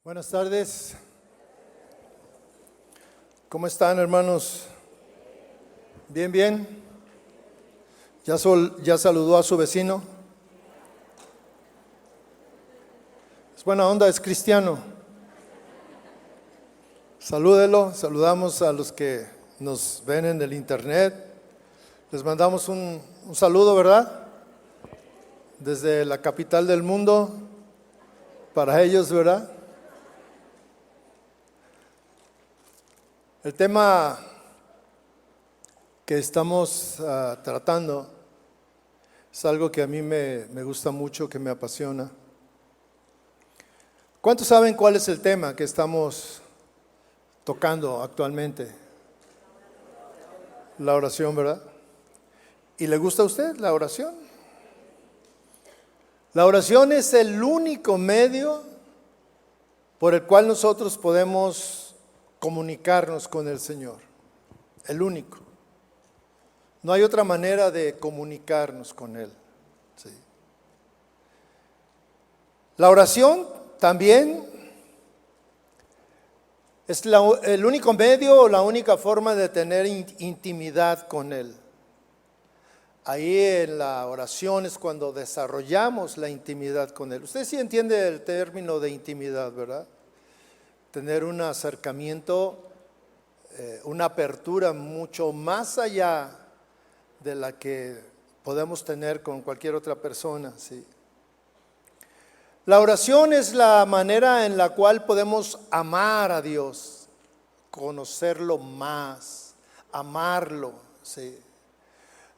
Buenas tardes. ¿Cómo están, hermanos? Bien, bien. ¿Ya saludó a su vecino? Es buena onda, es cristiano. Salúdelo. Saludamos a los que nos ven en el internet. Les mandamos un saludo, ¿verdad? Desde la capital del mundo, para ellos, ¿verdad? El tema que estamos tratando es algo que a mí me gusta mucho, que me apasiona. ¿Cuántos saben cuál es el tema que estamos tocando actualmente? La oración, ¿verdad? ¿Y le gusta a usted la oración? La oración es el único medio por el cual nosotros podemos comunicarnos con el Señor. El único. No hay otra manera de comunicarnos con Él. ¿Sí? La oración también es el único medio o la única forma de tener intimidad con Él. Ahí en la oración es cuando desarrollamos la intimidad con Él. Usted sí entiende el término de intimidad, ¿verdad? Tener un acercamiento, una apertura mucho más allá de la que podemos tener con cualquier otra persona. ¿Sí? La oración es la manera en la cual podemos amar a Dios, conocerlo más, amarlo. ¿Sí?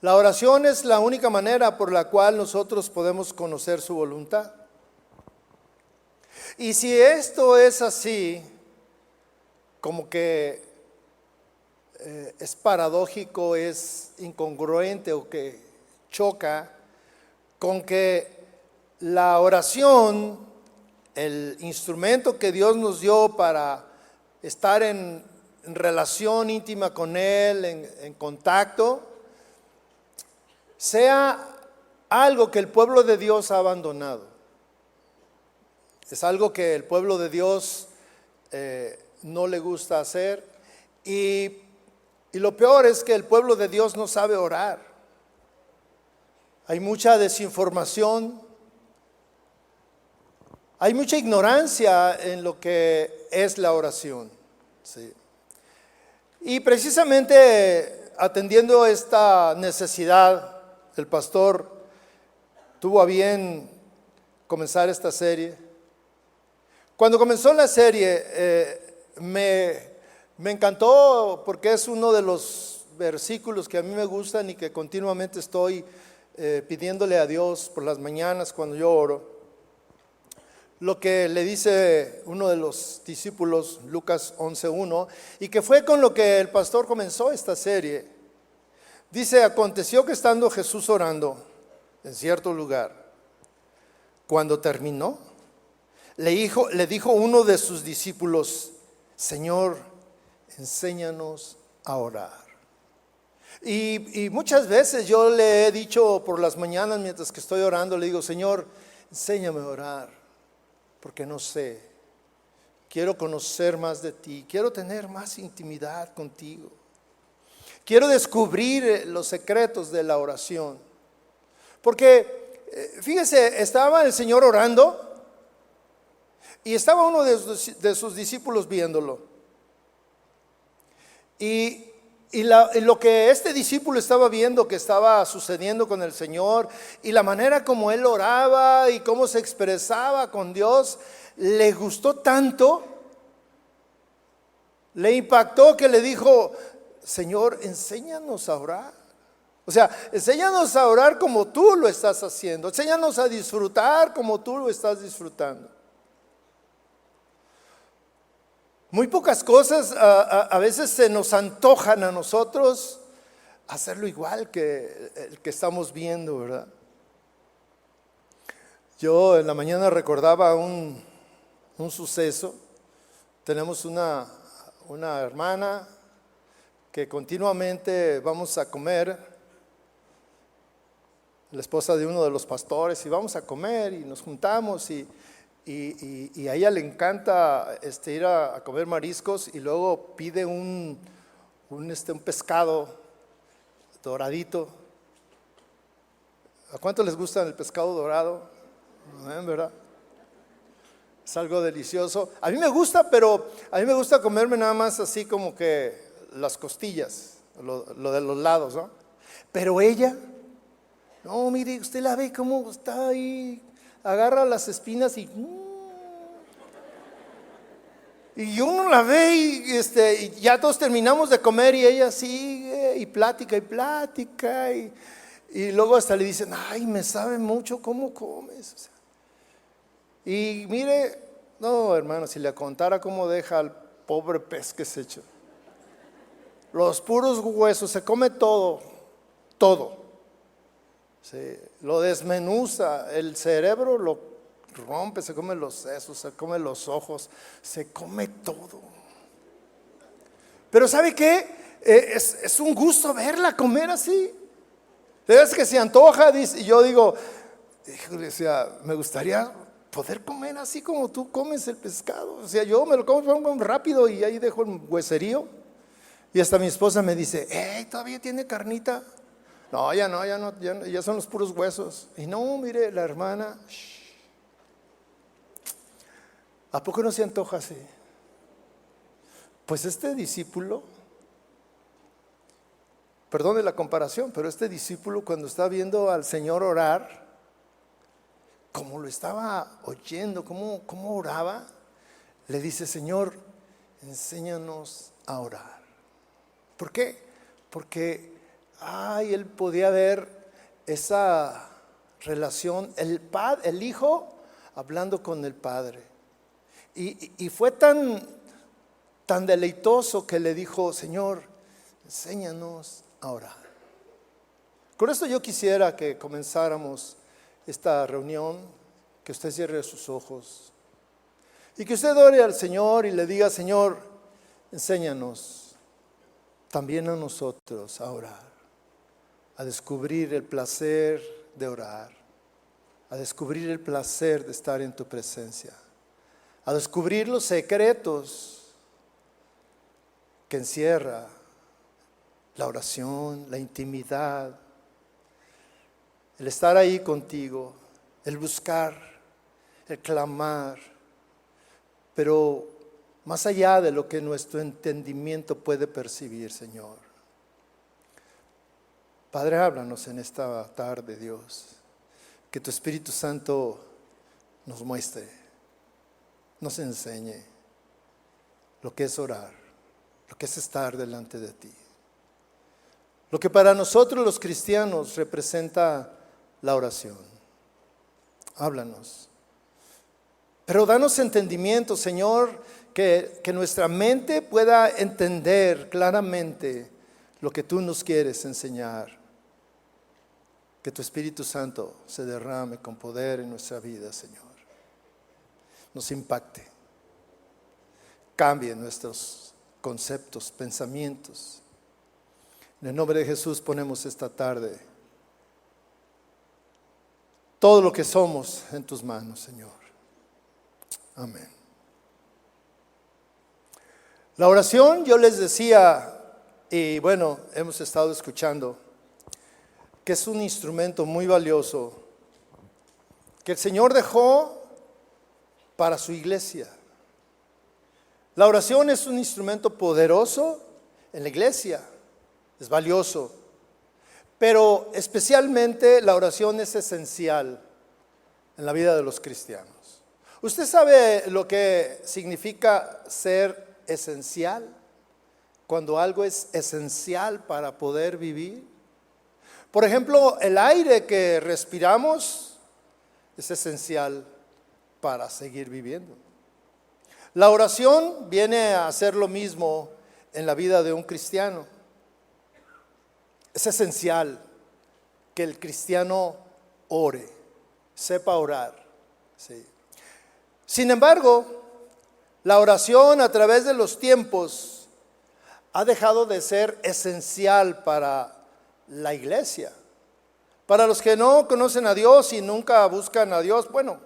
La oración es la única manera por la cual nosotros podemos conocer su voluntad. Y si esto es así, como que es paradójico, es incongruente o que choca con que la oración, el instrumento que Dios nos dio para estar en relación íntima con Él, en contacto, sea algo que el pueblo de Dios ha abandonado. Es algo que el pueblo de Dios no le gusta hacer y lo peor es que el pueblo de Dios no sabe orar. Hay mucha desinformación, hay mucha ignorancia en lo que es la oración. ¿Sí? Y precisamente atendiendo esta necesidad, el pastor tuvo a bien comenzar esta serie. Cuando comenzó la serie, me encantó porque es uno de los versículos que a mí me gustan y que continuamente estoy pidiéndole a Dios por las mañanas cuando yo oro. Lo que le dice uno de los discípulos, Lucas 11:1, y que fue con lo que el pastor comenzó esta serie. Dice: aconteció que estando Jesús orando en cierto lugar, cuando terminó, le dijo uno de sus discípulos: Señor, enséñanos a orar. Y muchas veces yo le he dicho por las mañanas mientras que estoy orando, le digo: Señor, enséñame a orar, porque no sé, quiero conocer más de ti, quiero tener más intimidad contigo, quiero descubrir los secretos de la oración. Porque fíjese, estaba el Señor orando y estaba uno de sus discípulos viéndolo. Y lo que este discípulo estaba viendo que estaba sucediendo con el Señor y la manera como él oraba y cómo se expresaba con Dios, le gustó tanto, le impactó, que le dijo: Señor, enséñanos a orar. O sea, enséñanos a orar como tú lo estás haciendo, enséñanos a disfrutar como tú lo estás disfrutando. Muy pocas cosas a veces se nos antojan a nosotros hacerlo igual que el que estamos viendo, ¿verdad? Yo en la mañana recordaba un suceso. Tenemos una hermana que continuamente vamos a comer, la esposa de uno de los pastores, y vamos a comer y nos juntamos y y a ella le encanta ir a comer mariscos y luego pide un pescado doradito. ¿A cuánto les gusta el pescado dorado? ¿Verdad? Es algo delicioso. A mí me gusta, pero a mí me gusta comerme nada más así como que las costillas, lo de los lados, ¿no? Pero ella, no, mire, usted la ve cómo está ahí, agarra las espinas y uno la ve y ya todos terminamos de comer y ella sigue y plática y luego hasta le dicen, ay, me sabe mucho cómo comes. O sea, y mire, no, hermano, si le contara cómo deja al pobre pez que se echa. Los puros huesos, se come todo. Sí, lo desmenuza, el cerebro lo rompe, se come los sesos, se come los ojos, se come todo. Pero ¿sabe qué? Es un gusto verla comer así. Es que se antoja, dice, y yo digo, híjole, o sea, me gustaría poder comer así como tú comes el pescado. O sea, yo me lo como rápido y ahí dejo el hueserío. Y hasta mi esposa me dice, ¿todavía tiene carnita? No, ya son los puros huesos. Y no, mire, la hermana, ¿a poco no se antoja así? Pues este discípulo, perdone la comparación, pero este discípulo cuando está viendo al Señor orar, como lo estaba oyendo, cómo oraba, le dice, Señor, enséñanos a orar. ¿Por qué? Porque él podía ver esa relación, el Hijo hablando con el Padre. Y fue tan deleitoso que le dijo, Señor, enséñanos a orar. Con esto yo quisiera que comenzáramos esta reunión, que usted cierre sus ojos y que usted ore al Señor y le diga, Señor, enséñanos también a nosotros a orar, a descubrir el placer de orar, a descubrir el placer de estar en tu presencia, a descubrir los secretos que encierra la oración, la intimidad, el estar ahí contigo, el buscar, el clamar, pero más allá de lo que nuestro entendimiento puede percibir, Señor. Padre, háblanos en esta tarde, Dios, que tu Espíritu Santo nos muestre, nos enseñe lo que es orar, lo que es estar delante de ti. Lo que para nosotros los cristianos representa la oración. Háblanos. Pero danos entendimiento, Señor, que nuestra mente pueda entender claramente lo que tú nos quieres enseñar. Que tu Espíritu Santo se derrame con poder en nuestra vida, Señor. Nos impacte. Cambie nuestros conceptos, pensamientos. En el nombre de Jesús ponemos esta tarde todo lo que somos en tus manos, Señor. Amén. La oración, yo les decía, y bueno, hemos estado escuchando, que es un instrumento muy valioso que el Señor dejó para su iglesia. La oración es un instrumento poderoso en la iglesia, es valioso, pero especialmente la oración es esencial en la vida de los cristianos. ¿Usted sabe lo que significa ser esencial? Cuando algo es esencial para poder vivir. Por ejemplo, el aire que respiramos es esencial para seguir viviendo. La oración viene a hacer lo mismo en la vida de un cristiano. Es esencial que el cristiano ore, sepa orar. Sí. Sin embargo, la oración a través de los tiempos ha dejado de ser esencial para la iglesia. Para los que no conocen a Dios y nunca buscan a Dios, bueno,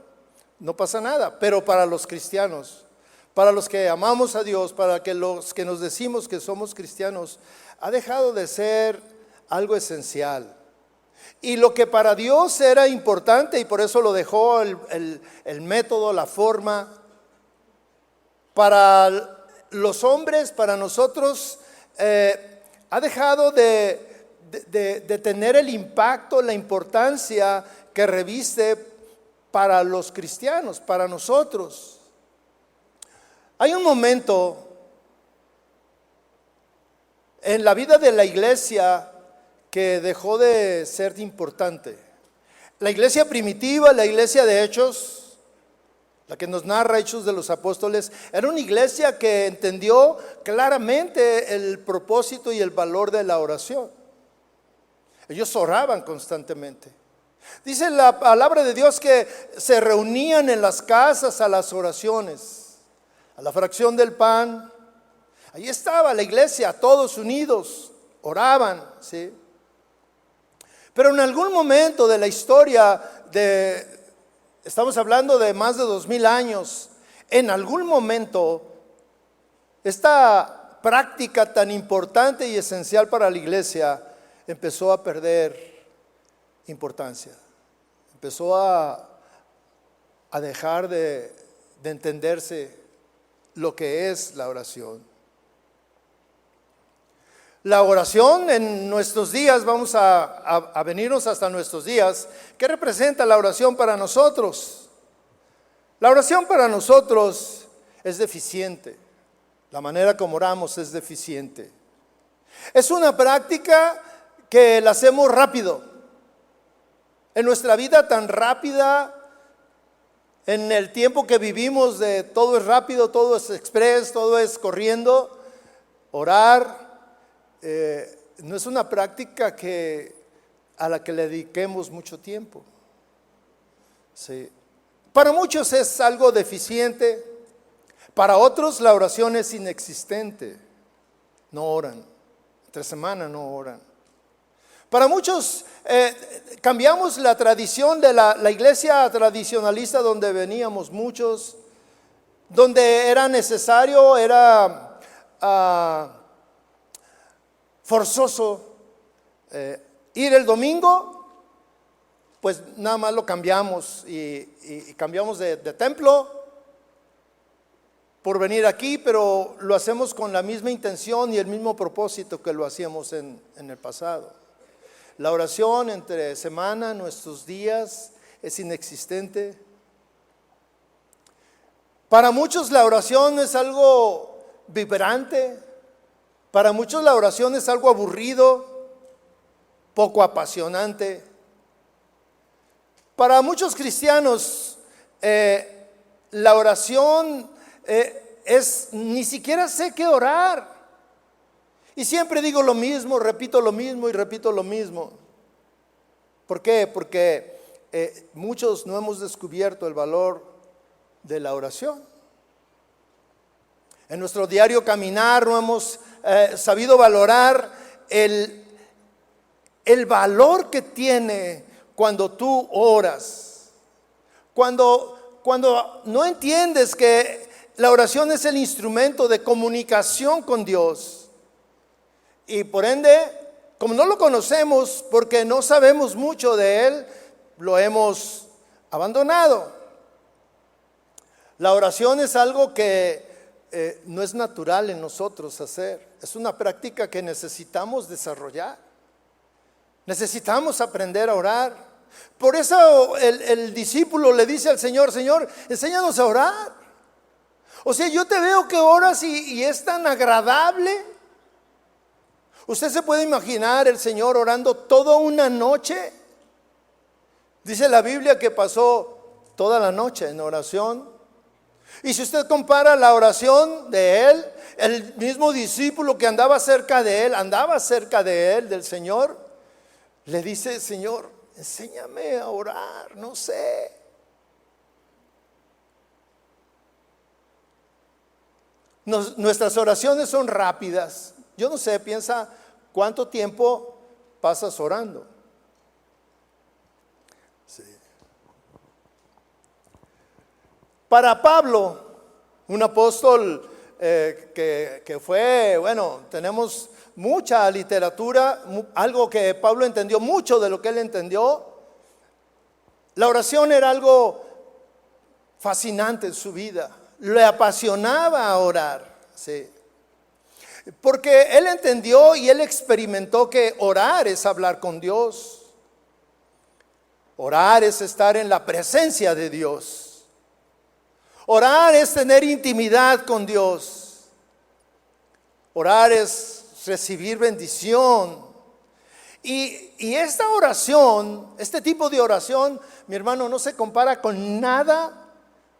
no pasa nada. Pero para los cristianos, para los que amamos a Dios, para que los que nos decimos que somos cristianos, ha dejado de ser algo esencial. Y lo que para Dios era importante, y por eso lo dejó el método, la forma, para los hombres, para nosotros, ha dejado de tener el impacto, la importancia que reviste para los cristianos, para nosotros. Hay un momento en la vida de la iglesia que dejó de ser importante. La iglesia primitiva, la iglesia de Hechos, la que nos narra Hechos de los Apóstoles, era una iglesia que entendió claramente el propósito y el valor de la oración. Ellos oraban constantemente. Dice la palabra de Dios que se reunían en las casas a las oraciones, a la fracción del pan. Ahí estaba la iglesia, todos unidos, oraban, ¿sí? Pero en algún momento de la historia, estamos hablando de más de 2000 años, en algún momento esta práctica tan importante y esencial para la iglesia empezó a perder importancia. Empezó a dejar de entenderse lo que es la oración. La oración en nuestros días, vamos a venirnos hasta nuestros días. ¿Qué representa la oración para nosotros? La oración para nosotros es deficiente. La manera como oramos es deficiente. Es una práctica que la hacemos rápido. En nuestra vida tan rápida, en el tiempo que vivimos, de todo es rápido, todo es express, todo es corriendo. Orar no es una práctica a la que le dediquemos mucho tiempo. Sí. Para muchos es algo deficiente, para otros la oración es inexistente. No oran, entre semana no oran. Para muchos cambiamos la tradición de la iglesia tradicionalista donde veníamos muchos, donde era necesario, era forzoso ir el domingo, pues nada más lo cambiamos y cambiamos de templo por venir aquí, pero lo hacemos con la misma intención y el mismo propósito que lo hacíamos en el pasado. La oración entre semana, nuestros días, es inexistente. Para muchos la oración es algo vibrante. Para muchos la oración es algo aburrido, poco apasionante. Para muchos cristianos la oración es ni siquiera sé qué orar. Y siempre digo lo mismo, repito lo mismo y repito lo mismo. ¿Por qué? Porque muchos no hemos descubierto el valor de la oración. En nuestro diario caminar no hemos sabido valorar el valor que tiene cuando tú oras. Cuando no entiendes que la oración es el instrumento de comunicación con Dios. Y por ende, como no lo conocemos porque no sabemos mucho de Él, lo hemos abandonado. La oración es algo que no es natural en nosotros hacer. Es una práctica que necesitamos desarrollar. Necesitamos aprender a orar. Por eso el discípulo le dice al Señor: Señor, enséñanos a orar. O sea, yo te veo que oras y es tan agradable. ¿Usted se puede imaginar el Señor orando toda una noche? Dice la Biblia que pasó toda la noche en oración. Y si usted compara la oración de él, el mismo discípulo que andaba cerca de él, del Señor, le dice: Señor, enséñame a orar, no sé. Nuestras oraciones son rápidas. Yo no sé, piensa cuánto tiempo pasas orando. Sí. Para Pablo, un apóstol que fue, bueno, tenemos mucha literatura, algo que Pablo entendió, mucho de lo que él entendió. La oración era algo fascinante en su vida, le apasionaba orar, sí. Porque él entendió y él experimentó que orar es hablar con Dios. Orar es estar en la presencia de Dios. Orar es tener intimidad con Dios. Orar es recibir bendición. Y esta oración, este tipo de oración, mi hermano, no se compara con nada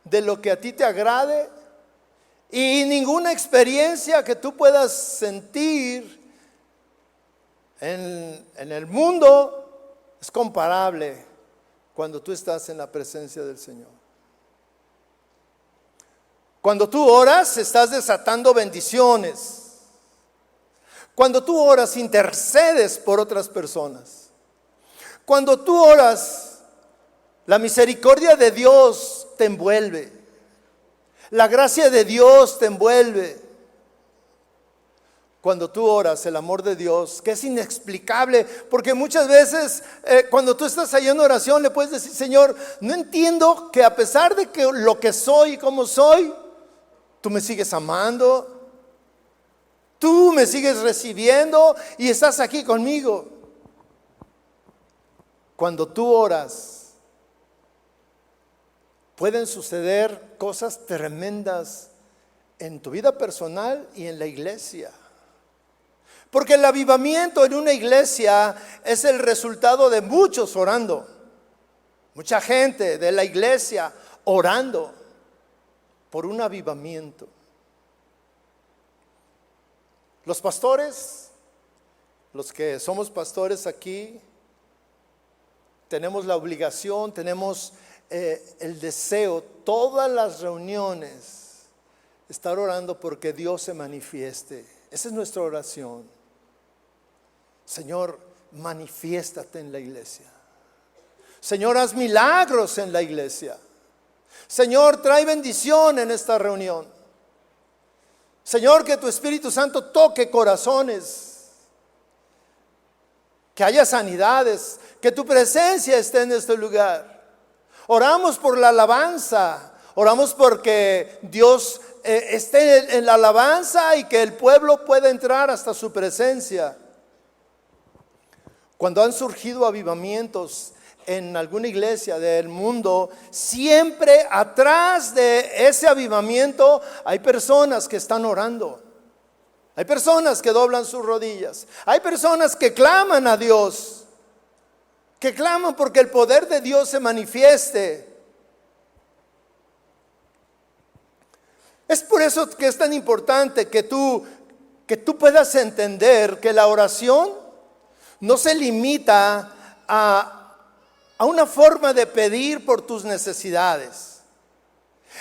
de lo que a ti te agrade. Y ninguna experiencia que tú puedas sentir en el mundo es comparable cuando tú estás en la presencia del Señor. Cuando tú oras, estás desatando bendiciones. Cuando tú oras, intercedes por otras personas. Cuando tú oras, la misericordia de Dios te envuelve. La gracia de Dios te envuelve. Cuando tú oras, el amor de Dios, que es inexplicable, porque muchas veces cuando tú estás ahí en oración le puedes decir: Señor, no entiendo que a pesar de que lo que soy y como soy, tú me sigues amando, tú me sigues recibiendo y estás aquí conmigo. Cuando tú oras, pueden suceder cosas tremendas en tu vida personal y en la iglesia. Porque el avivamiento en una iglesia es el resultado de muchos orando. Mucha gente de la iglesia orando por un avivamiento. Los pastores, los que somos pastores aquí, tenemos la obligación, tenemos el deseo, todas las reuniones, estar orando porque Dios se manifieste. Esa es nuestra oración. Señor, manifiéstate en la iglesia. Señor, haz milagros en la iglesia. Señor, trae bendición en esta reunión. Señor, que tu Espíritu Santo toque corazones, que haya sanidades, que tu presencia esté en este lugar. Oramos por la alabanza, oramos porque Dios esté en la alabanza y que el pueblo pueda entrar hasta su presencia. Cuando han surgido avivamientos en alguna iglesia del mundo, siempre atrás de ese avivamiento hay personas que están orando. Hay personas que doblan sus rodillas. Hay personas que claman a Dios. Que claman porque el poder de Dios se manifieste. Es por eso que es tan importante que tú puedas entender que la oración no se limita a una forma de pedir por tus necesidades.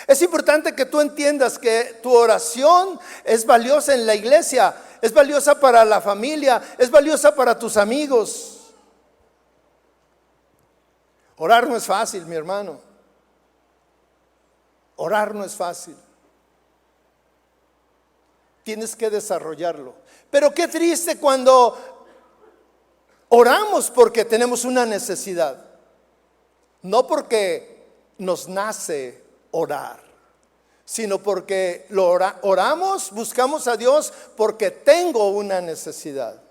Es importante que tú entiendas que tu oración es valiosa en la iglesia, es valiosa para la familia, es valiosa para tus amigos. Orar no es fácil, mi hermano. Orar no es fácil. Tienes que desarrollarlo. Pero qué triste cuando oramos porque tenemos una necesidad. No porque nos nace orar, sino porque oramos, buscamos a Dios porque tengo una necesidad.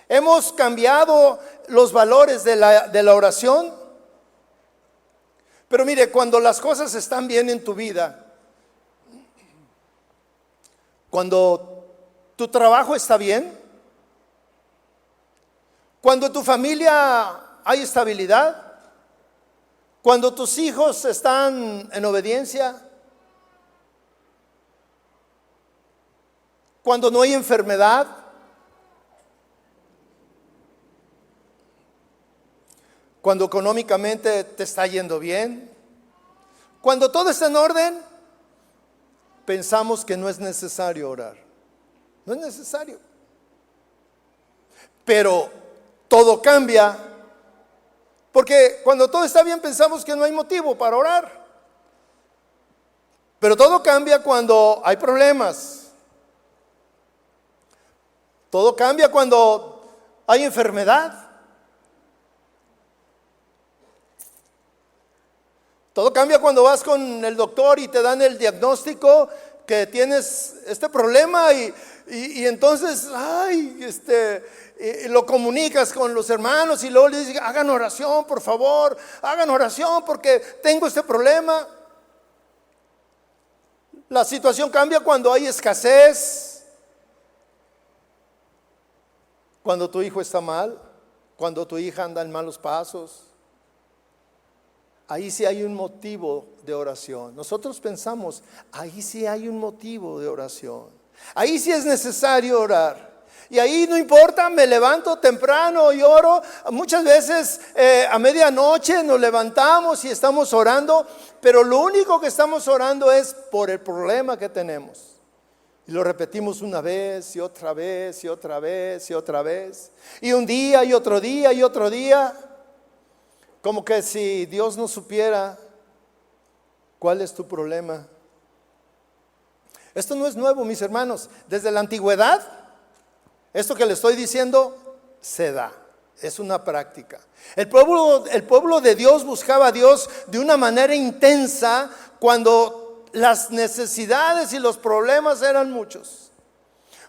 Hemos cambiado los valores de la oración. Pero mire, cuando las cosas están bien en tu vida, cuando tu trabajo está bien, cuando en tu familia hay estabilidad, cuando tus hijos están en obediencia, cuando no hay enfermedad, cuando económicamente te está yendo bien, cuando todo está en orden, pensamos que no es necesario orar. No es necesario. Pero todo cambia, porque cuando todo está bien pensamos que no hay motivo para orar. Pero todo cambia cuando hay problemas. Todo cambia cuando hay enfermedad. Todo cambia cuando vas con el doctor y te dan el diagnóstico que tienes este problema y entonces, lo comunicas con los hermanos y luego les dices, hagan oración, por favor, hagan oración porque tengo este problema. La situación cambia cuando hay escasez, cuando tu hijo está mal, cuando tu hija anda en malos pasos. Ahí sí hay un motivo de oración. Nosotros pensamos, ahí sí hay un motivo de oración. Ahí sí es necesario orar. Y ahí no importa, me levanto temprano y oro. Muchas veces a medianoche nos levantamos y estamos orando, pero lo único que estamos orando es por el problema que tenemos. Y lo repetimos una vez y otra vez y otra vez y otra vez. Y un día y otro día y otro día. Como que si Dios no supiera cuál es tu problema. Esto no es nuevo, mis hermanos. Desde la antigüedad, esto que le estoy diciendo se da. Es una práctica. El pueblo de Dios buscaba a Dios de una manera intensa cuando las necesidades y los problemas eran muchos.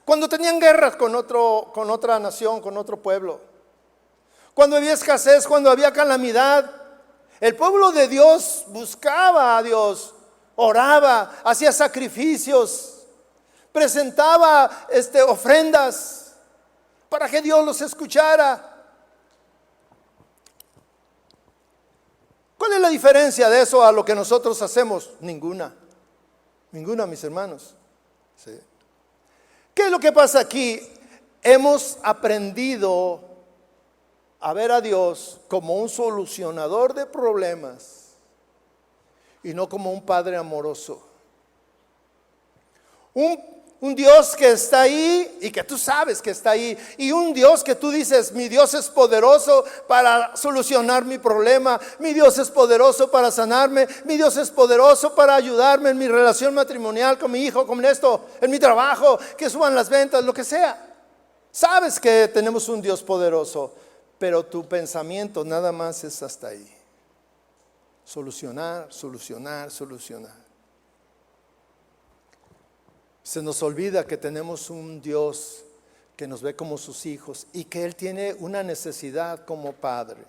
Cuando tenían guerras con otra nación, con otro pueblo. Cuando había escasez, cuando había calamidad, el pueblo de Dios buscaba a Dios, oraba, hacía sacrificios, presentaba ofrendas para que Dios los escuchara. ¿Cuál es la diferencia de eso a lo que nosotros hacemos? Ninguna, mis hermanos. ¿Sí? ¿Qué es lo que pasa aquí? Hemos aprendido a ver a Dios como un solucionador de problemas y no como un padre amoroso. Un Dios que está ahí y que tú sabes que está ahí, y un Dios que tú dices, mi Dios es poderoso para solucionar mi problema, mi Dios es poderoso para sanarme, mi Dios es poderoso para ayudarme en mi relación matrimonial con mi hijo, con esto, en mi trabajo, que suban las ventas, lo que sea. Sabes que tenemos un Dios poderoso, pero tu pensamiento nada más es hasta ahí. Solucionar. Se nos olvida que tenemos un Dios que nos ve como sus hijos y que Él tiene una necesidad como padre.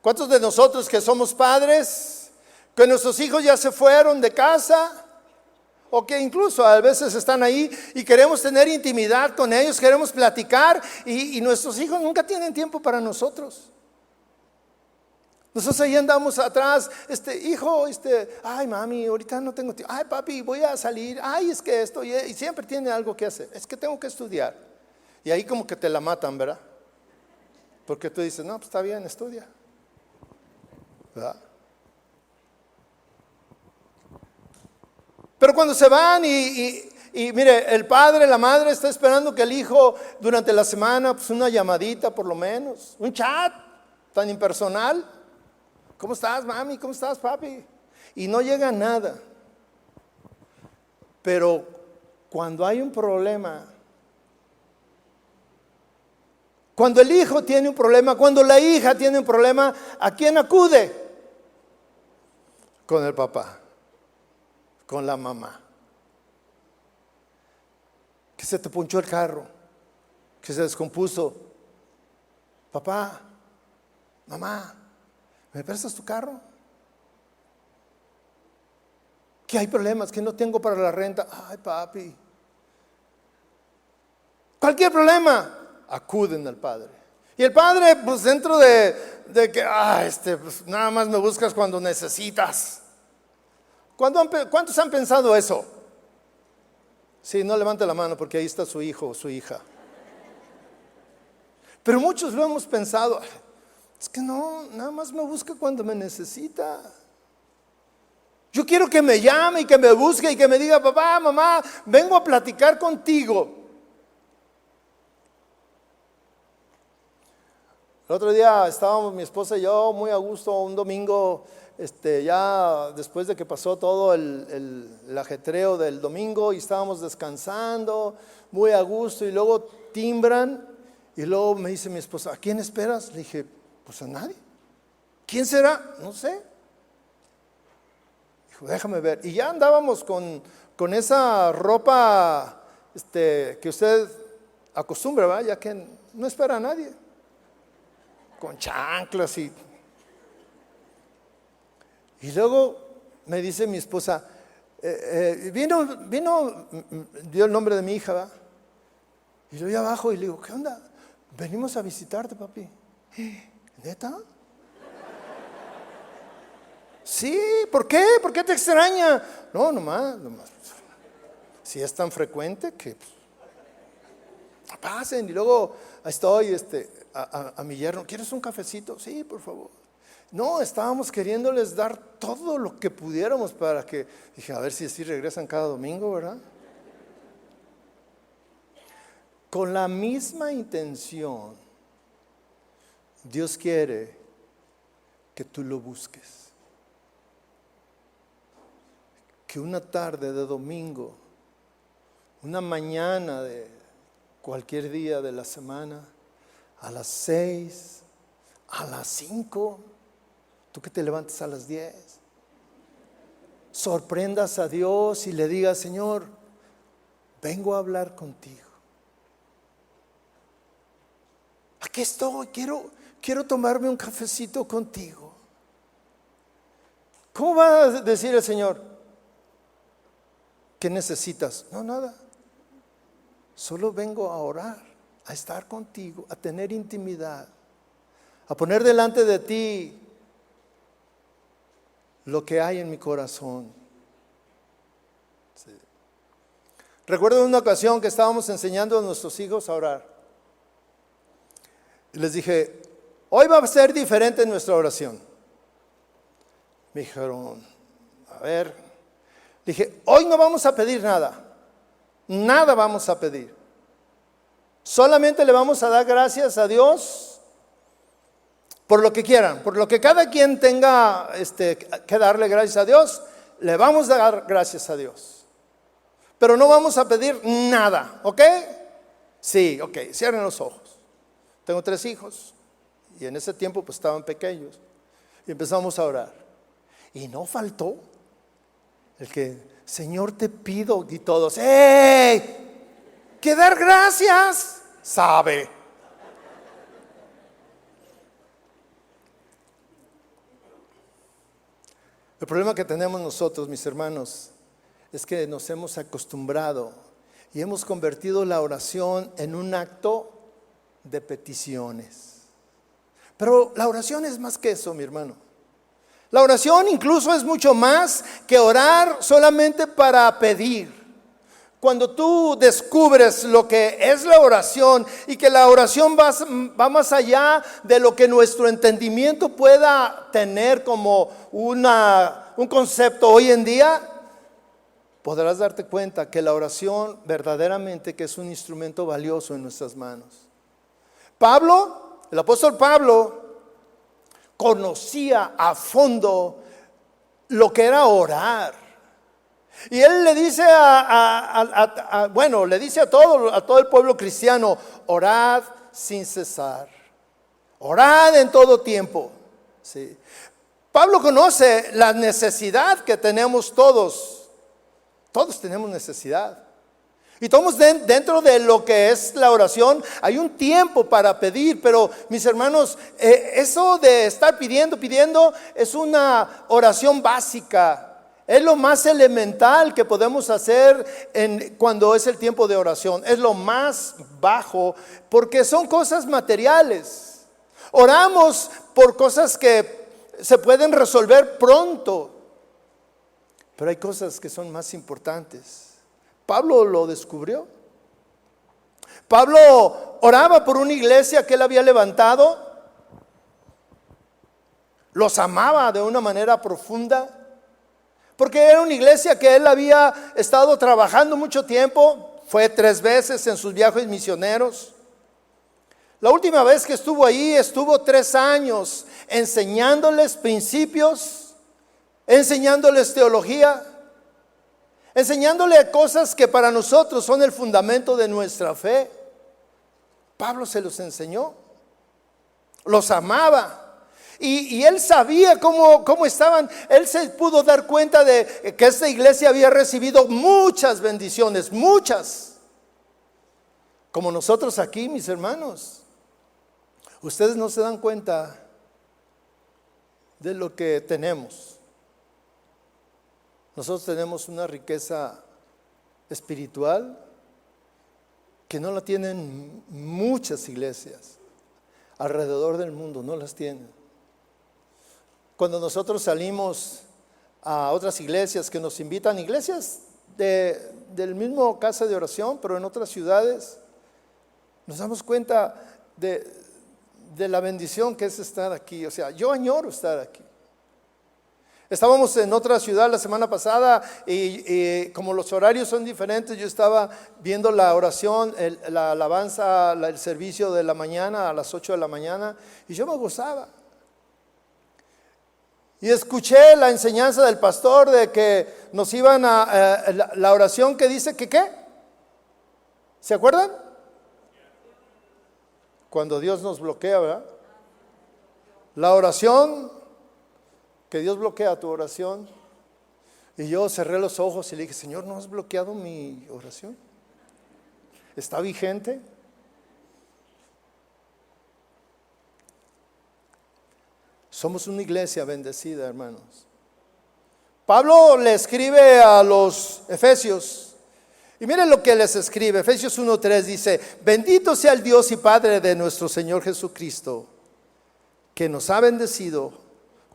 ¿Cuántos de nosotros que somos padres, que nuestros hijos ya se fueron de casa, o que incluso a veces están ahí y queremos tener intimidad con ellos, queremos platicar y nuestros hijos nunca tienen tiempo para nosotros? Nosotros ahí andamos atrás, hijo, ay mami, ahorita no tengo tiempo, ay papi, voy a salir, ay es que esto, y siempre tiene algo que hacer, es que tengo que estudiar. Y ahí como que te la matan, ¿verdad? Porque tú dices, no, pues está bien, estudia, ¿verdad? Pero cuando se van y mire, el padre, la madre está esperando que el hijo durante la semana, pues una llamadita por lo menos, un chat tan impersonal. ¿Cómo estás, mami? ¿Cómo estás, papi? Y no llega nada. Pero cuando hay un problema, cuando el hijo tiene un problema, cuando la hija tiene un problema, ¿a quién acude? Con el papá, con la mamá. Que se te ponchó el carro, que se descompuso. Papá, mamá, ¿me prestas tu carro? Que hay problemas, que no tengo para la renta. Ay, papi. Cualquier problema, acuden al padre. Y el padre, pues dentro de que, pues, nada más me buscas cuando necesitas. ¿Cuántos han pensado eso? Sí, no levante la mano porque ahí está su hijo o su hija. Pero muchos lo hemos pensado. Es que no, nada más me busca cuando me necesita. Yo quiero que me llame y que me busque y que me diga, papá, mamá, vengo a platicar contigo. El otro día estábamos mi esposa y yo muy a gusto un domingo ya después de que pasó todo el ajetreo del domingo y estábamos descansando, muy a gusto, y luego timbran, y luego me dice mi esposa, ¿a quién esperas? Le dije, pues a nadie. ¿Quién será? No sé. Dijo, déjame ver. Y ya andábamos con esa ropa que usted acostumbra, ¿verdad? Ya que no espera a nadie. Con chanclas y luego me dice mi esposa, vino, dio el nombre de mi hija, ¿verdad? Y yo ya abajo y le digo, ¿qué onda? Venimos a visitarte, papi. ¿Neta? Sí, ¿por qué? ¿Por qué te extraña? No, nomás. Si es tan frecuente que pasen. Y luego estoy a mi yerno, ¿quieres un cafecito? Sí, por favor. No, estábamos queriéndoles dar todo lo que pudiéramos para que, dije, a ver si así regresan cada domingo, ¿verdad? Con la misma intención, Dios quiere que tú lo busques. Que una tarde de domingo, una mañana de cualquier día de la semana, a las 6, a las 5, tú que te levantes a las 10, sorprendas a Dios y le digas, Señor, vengo a hablar contigo. Aquí estoy, quiero tomarme un cafecito contigo. ¿Cómo va a decir el Señor? ¿Qué necesitas? No, nada. Solo vengo a orar, a estar contigo, a tener intimidad, a poner delante de ti lo que hay en mi corazón. Sí. Recuerdo una ocasión que estábamos enseñando a nuestros hijos a orar. Y les dije, hoy va a ser diferente nuestra oración. Me dijeron, a ver. Dije, hoy no vamos a pedir nada. Nada vamos a pedir. Solamente le vamos a dar gracias a Dios por lo que quieran, por lo que cada quien tenga que darle gracias a Dios, le vamos a dar gracias a Dios. Pero no vamos a pedir nada, ¿ok? Sí, ok, cierren los ojos. Tengo 3 hijos y en ese tiempo pues estaban pequeños y empezamos a orar. Y no faltó el que, Señor, te pido, y todos, ¡hey! Que dar gracias, sabe. El problema que tenemos nosotros, mis hermanos, es que nos hemos acostumbrado y hemos convertido la oración en un acto de peticiones. Pero la oración es más que eso, mi hermano. La oración incluso es mucho más que orar solamente para pedir. Cuando tú descubres lo que es la oración y que la oración va más allá de lo que nuestro entendimiento pueda tener como un concepto hoy en día, podrás darte cuenta que la oración verdaderamente que es un instrumento valioso en nuestras manos. Pablo, el apóstol Pablo, conocía a fondo lo que era orar. Y él le dice le dice a todo el pueblo cristiano, orad sin cesar, orad en todo tiempo. ¿Sí? Pablo conoce la necesidad que tenemos todos tenemos necesidad. Y todos dentro de lo que es la oración hay un tiempo para pedir, pero mis hermanos, eso de estar pidiendo es una oración básica. Es lo más elemental que podemos hacer cuando es el tiempo de oración. Es lo más bajo porque son cosas materiales. Oramos por cosas que se pueden resolver pronto, pero hay cosas que son más importantes. Pablo lo descubrió. Pablo oraba por una iglesia que él había levantado. Los amaba de una manera profunda, porque era una iglesia que él había estado trabajando mucho tiempo. Fue 3 veces en sus viajes misioneros. La última vez que estuvo ahí, estuvo 3 años enseñándoles principios enseñándoles teología, enseñándole cosas que para nosotros son el fundamento de nuestra fe. Pablo se los enseñó, los amaba. Y él sabía cómo estaban. Él se pudo dar cuenta de que esta iglesia había recibido muchas bendiciones, muchas. Como nosotros aquí, mis hermanos. Ustedes no se dan cuenta de lo que tenemos. Nosotros tenemos una riqueza espiritual que no la tienen muchas iglesias alrededor del mundo, no las tienen. Cuando nosotros salimos a otras iglesias que nos invitan, iglesias del mismo casa de oración, pero en otras ciudades, nos damos cuenta de la bendición que es estar aquí. O sea, yo añoro estar aquí. Estábamos en otra ciudad la semana pasada y como los horarios son diferentes, yo estaba viendo la oración, la alabanza, el servicio de la mañana a las 8 de la mañana y yo me gozaba. Y escuché la enseñanza del pastor de que nos iban la oración que dice que ¿qué? ¿Se acuerdan? Cuando Dios nos bloquea, ¿verdad? La oración, que Dios bloquea tu oración. Y yo cerré los ojos y le dije, Señor, ¿no has bloqueado mi oración? ¿Está vigente? Somos una iglesia bendecida, hermanos. Pablo le escribe a los Efesios. Y miren lo que les escribe. Efesios 1:3 dice: bendito sea el Dios y Padre de nuestro Señor Jesucristo, que nos ha bendecido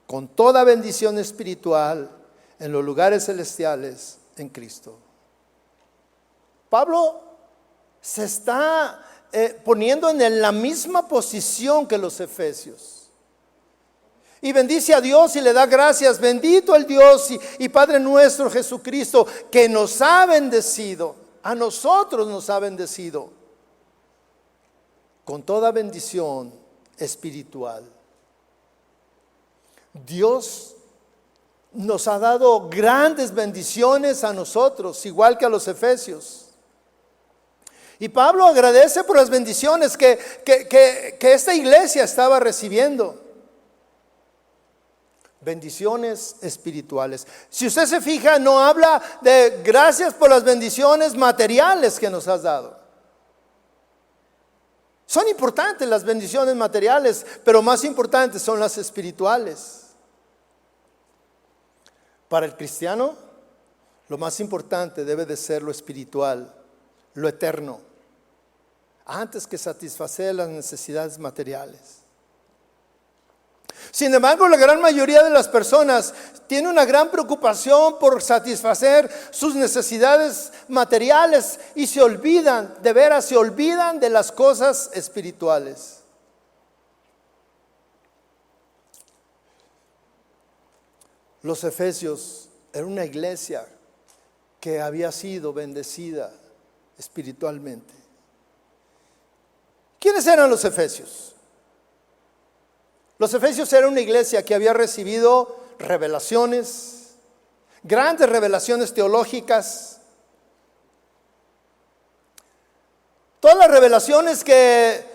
con toda bendición espiritual en los lugares celestiales en Cristo. Pablo se está poniendo en la misma posición que los efesios. Y bendice a Dios y le da gracias. Bendito el Dios y Padre nuestro Jesucristo, que nos ha bendecido. A nosotros nos ha bendecido con toda bendición espiritual. Dios nos ha dado grandes bendiciones a nosotros, igual que a los efesios. Y Pablo agradece por las bendiciones que esta iglesia estaba recibiendo. Bendiciones espirituales. Si usted se fija, no habla de gracias por las bendiciones materiales que nos has dado. Son importantes las bendiciones materiales, pero más importantes son las espirituales. Para el cristiano, lo más importante debe de ser lo espiritual, lo eterno, antes que satisfacer las necesidades materiales. Sin embargo, la gran mayoría de las personas tiene una gran preocupación por satisfacer sus necesidades materiales y se olvidan, de veras se olvidan de las cosas espirituales. Los efesios era una iglesia que había sido bendecida espiritualmente. ¿Quiénes eran los efesios? Los efesios eran una iglesia que había recibido revelaciones, grandes revelaciones teológicas. Todas las revelaciones que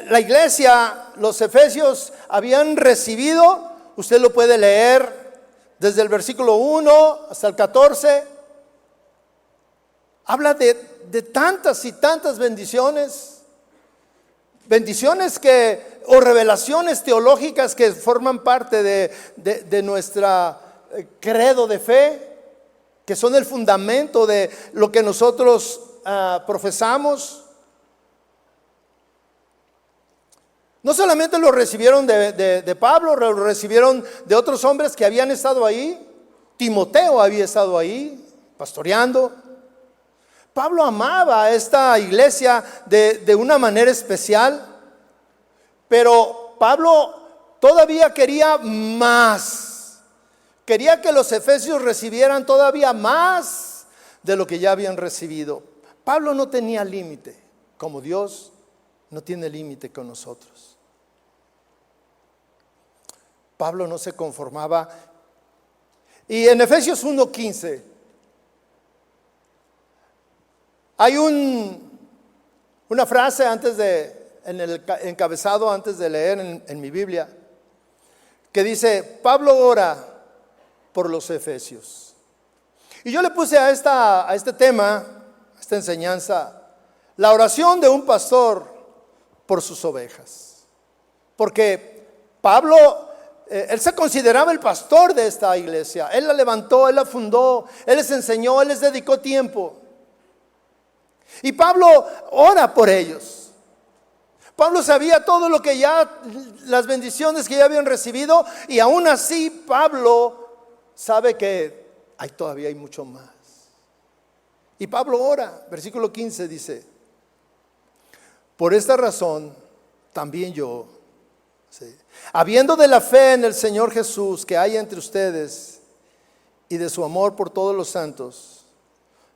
la iglesia, los efesios habían recibido, usted lo puede leer desde el versículo 1 hasta el 14. Habla de tantas y tantas bendiciones. Bendiciones o revelaciones teológicas que forman parte de nuestra credo de fe, que son el fundamento de lo que nosotros profesamos. No solamente lo recibieron de Pablo, lo recibieron de otros hombres que habían estado ahí. Timoteo había estado ahí pastoreando. Pablo amaba a esta iglesia de una manera especial, pero Pablo todavía quería más. Quería que los efesios recibieran todavía más de lo que ya habían recibido. Pablo no tenía límite, como Dios no tiene límite con nosotros. Pablo no se conformaba. Y en Efesios 1:15 hay una frase en el encabezado antes de leer en mi Biblia, que dice: Pablo ora por los efesios. Y yo le puse a este tema, a esta enseñanza, la oración de un pastor por sus ovejas. Porque Pablo, él se consideraba el pastor de esta iglesia. Él la levantó, él la fundó, él les enseñó, él les dedicó tiempo. Y Pablo ora por ellos. Pablo sabía todo lo que las bendiciones que ya habían recibido, y aún así Pablo sabe que todavía hay mucho más. Y Pablo ora, versículo 15 dice: por esta razón también yo, habiendo de la fe en el Señor Jesús que hay entre ustedes y de su amor por todos los santos,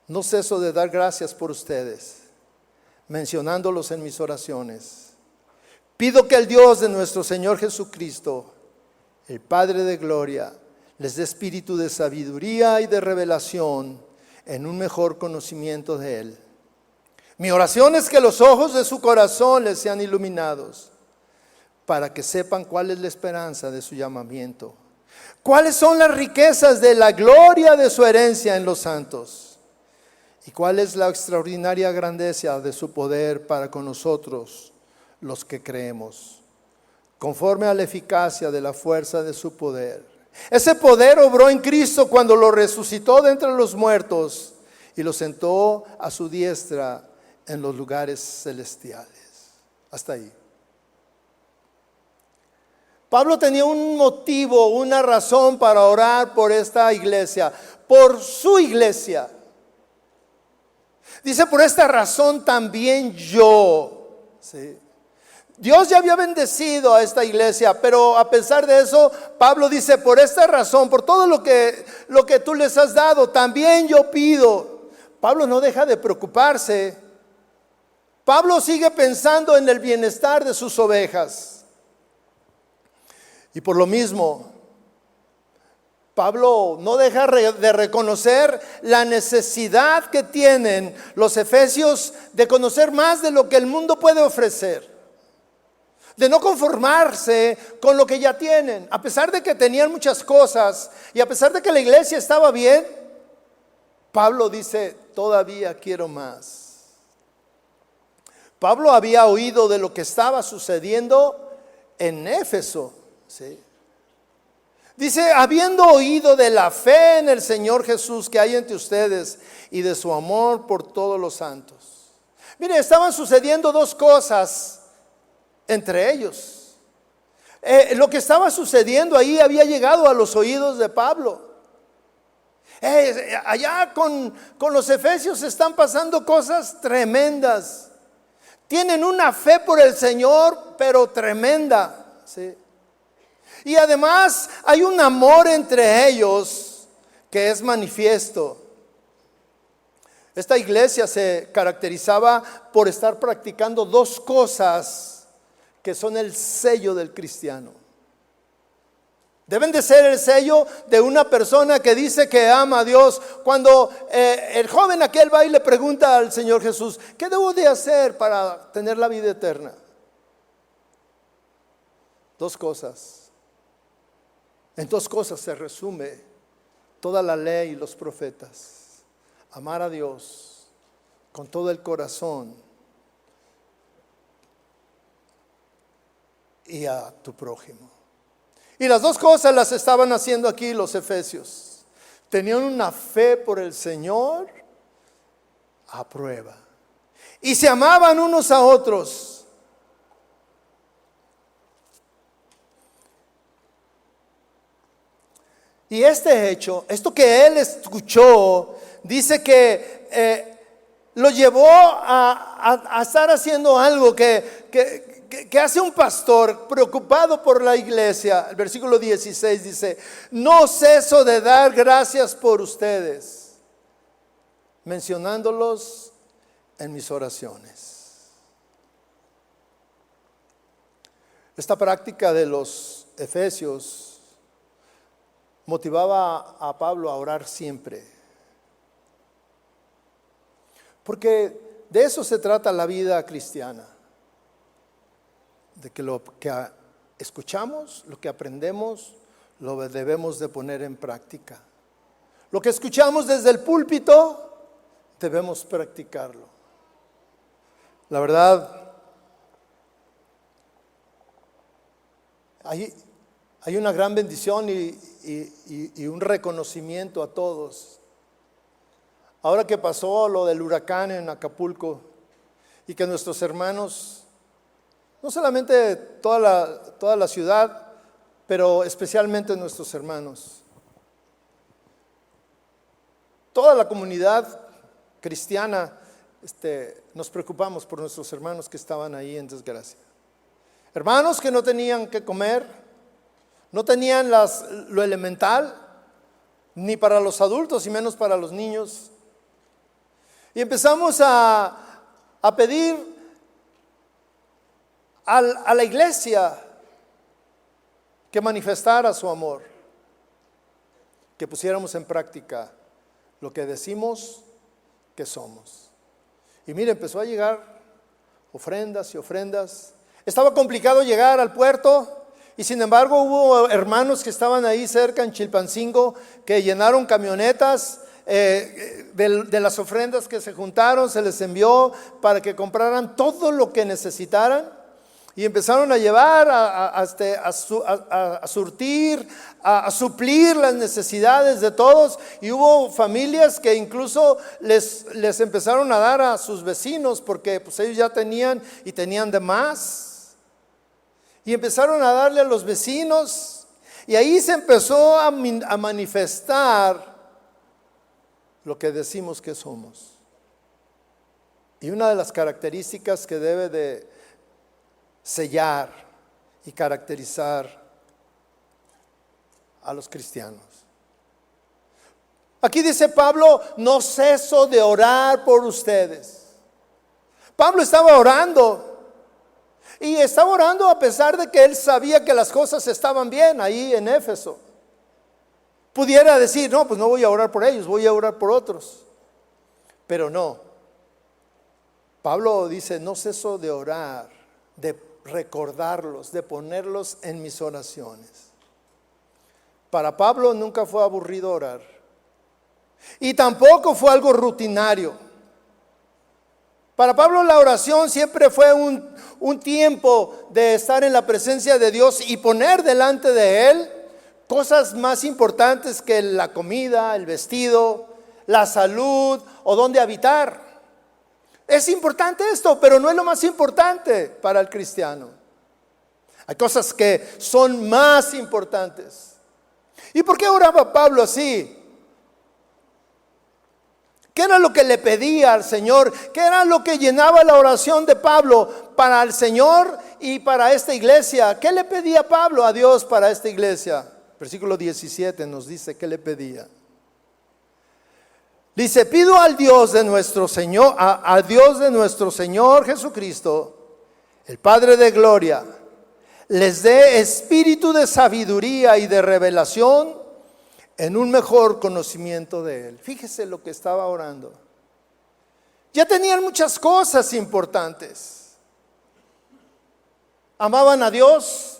no ceso de dar gracias por ustedes, mencionándolos en mis oraciones. Pido que el Dios de nuestro Señor Jesucristo, el Padre de gloria, les dé espíritu de sabiduría y de revelación en un mejor conocimiento de Él. Mi oración es que los ojos de su corazón les sean iluminados, para que sepan cuál es la esperanza de su llamamiento, cuáles son las riquezas de la gloria de su herencia en los santos, y cuál es la extraordinaria grandeza de su poder para con nosotros los que creemos, conforme a la eficacia de la fuerza de su poder. Ese poder obró en Cristo cuando lo resucitó de entre los muertos y lo sentó a su diestra en los lugares celestiales. Hasta ahí. Pablo tenía un motivo, una razón para orar por esta iglesia, por su iglesia. Dice: por esta razón también yo. ¿Sí? Dios ya había bendecido a esta iglesia, pero a pesar de eso, Pablo dice: por esta razón, por todo lo que tú les has dado, también yo pido. Pablo no deja de preocuparse. Pablo sigue pensando en el bienestar de sus ovejas. Y por lo mismo, Pablo no deja de reconocer la necesidad que tienen los efesios de conocer más de lo que el mundo puede ofrecer, de no conformarse con lo que ya tienen. A pesar de que tenían muchas cosas y a pesar de que la iglesia estaba bien, Pablo dice: todavía quiero más. Pablo había oído de lo que estaba sucediendo en Éfeso, ¿sí? Dice: habiendo oído de la fe en el Señor Jesús que hay entre ustedes y de su amor por todos los santos. Mire, estaban sucediendo dos cosas entre ellos. Lo que estaba sucediendo ahí había llegado a los oídos de Pablo. Allá con los efesios están pasando cosas tremendas. Tienen una fe por el Señor, pero tremenda, ¿sí? Y además hay un amor entre ellos que es manifiesto. Esta iglesia se caracterizaba por estar practicando dos cosas que son el sello del cristiano. Deben de ser el sello de una persona que dice que ama a Dios. Cuando el joven aquel va y le pregunta al Señor Jesús: ¿qué debo de hacer para tener la vida eterna? Dos cosas. En dos cosas se resume toda la ley y los profetas: amar a Dios con todo el corazón y a tu prójimo. Y las dos cosas las estaban haciendo aquí los efesios. Tenían una fe por el Señor a prueba. Y se amaban unos a otros. Y este hecho, esto que él escuchó, dice que lo llevó a estar haciendo algo que hace un pastor preocupado por la iglesia. El versículo 16 dice: no ceso de dar gracias por ustedes, mencionándolos en mis oraciones. Esta práctica de los efesios motivaba a Pablo a orar siempre. Porque de eso se trata la vida cristiana. De que lo que escuchamos, lo que aprendemos, lo debemos de poner en práctica. Lo que escuchamos desde el púlpito, debemos practicarlo. La verdad, hay una gran bendición y un reconocimiento a todos. Ahora que pasó lo del huracán en Acapulco y que nuestros hermanos, no solamente toda la ciudad, pero especialmente nuestros hermanos, toda la comunidad cristiana, nos preocupamos por nuestros hermanos que estaban ahí en desgracia. Hermanos que no tenían que comer, no tenían lo elemental, ni para los adultos y menos para los niños. Y empezamos a pedir a la iglesia que manifestara su amor, que pusiéramos en práctica lo que decimos que somos. Y mire, empezó a llegar ofrendas y ofrendas. Estaba complicado llegar al puerto y sin embargo hubo hermanos que estaban ahí cerca en Chilpancingo que llenaron camionetas de las ofrendas que se juntaron, se les envió para que compraran todo lo que necesitaran. Y empezaron a llevar, a surtir, a suplir las necesidades de todos. Y hubo familias que incluso les empezaron a dar a sus vecinos porque pues ellos ya tenían y tenían de más. Y empezaron a darle a los vecinos. Y ahí se empezó a manifestar lo que decimos que somos. Y una de las características que debe de sellar y caracterizar a los cristianos. Aquí dice Pablo, no ceso de orar por ustedes. Pablo estaba orando y estaba orando a pesar de que él sabía que las cosas estaban bien ahí en Éfeso. Pudiera decir, no, pues no voy a orar por ellos, voy a orar por otros. Pero no. Pablo dice, no ceso de orar, de recordarlos, de ponerlos en mis oraciones. Para Pablo nunca fue aburrido orar. Y tampoco fue algo rutinario. Para Pablo la oración siempre fue un tiempo de estar en la presencia de Dios y poner delante de Él cosas más importantes que la comida, el vestido, la salud o dónde habitar. Es importante esto, pero no es lo más importante para el cristiano. Hay cosas que son más importantes. ¿Y por qué oraba Pablo así? ¿Qué era lo que le pedía al Señor? ¿Qué era lo que llenaba la oración de Pablo para el Señor y para esta iglesia? ¿Qué le pedía Pablo a Dios para esta iglesia? Versículo 17 nos dice qué le pedía. Dice, pido al Dios de nuestro Señor, a Dios de nuestro Señor Jesucristo, el Padre de gloria, les dé espíritu de sabiduría y de revelación en un mejor conocimiento de Él. Fíjese lo que estaba orando. Ya tenían muchas cosas importantes. Amaban a Dios,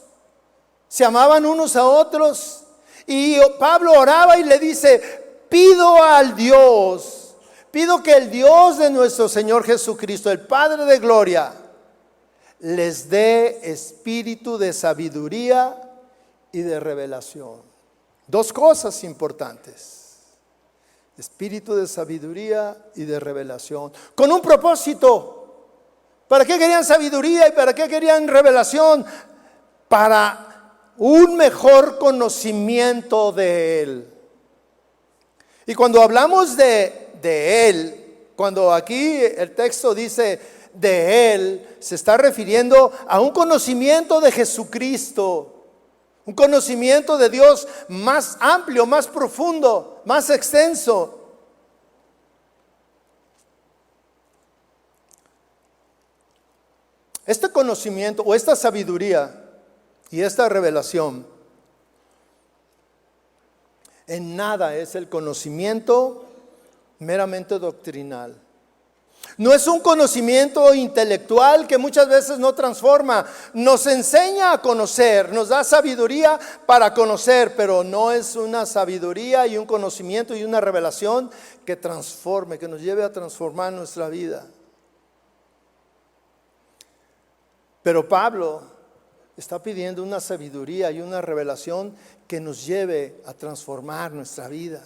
se amaban unos a otros. Y Pablo oraba y le dice, pido al Dios, pido que el Dios de nuestro Señor Jesucristo, el Padre de gloria, les dé espíritu de sabiduría y de revelación. Dos cosas importantes: espíritu de sabiduría y de revelación, con un propósito. ¿Para qué querían sabiduría y para qué querían revelación? Para un mejor conocimiento de Él. Y cuando hablamos de Él, cuando aquí el texto dice de Él, se está refiriendo a un conocimiento de Jesucristo, un conocimiento de Dios más amplio, más profundo, más extenso. Este conocimiento o esta sabiduría y esta revelación En nada es el conocimiento meramente doctrinal. No es un conocimiento intelectual que muchas veces no transforma. Nos enseña a conocer, nos da sabiduría para conocer, pero no es una sabiduría y un conocimiento y una revelación que transforme, que nos lleve a transformar nuestra vida. Pero Pablo está pidiendo una sabiduría y una revelación que nos lleve a transformar nuestra vida.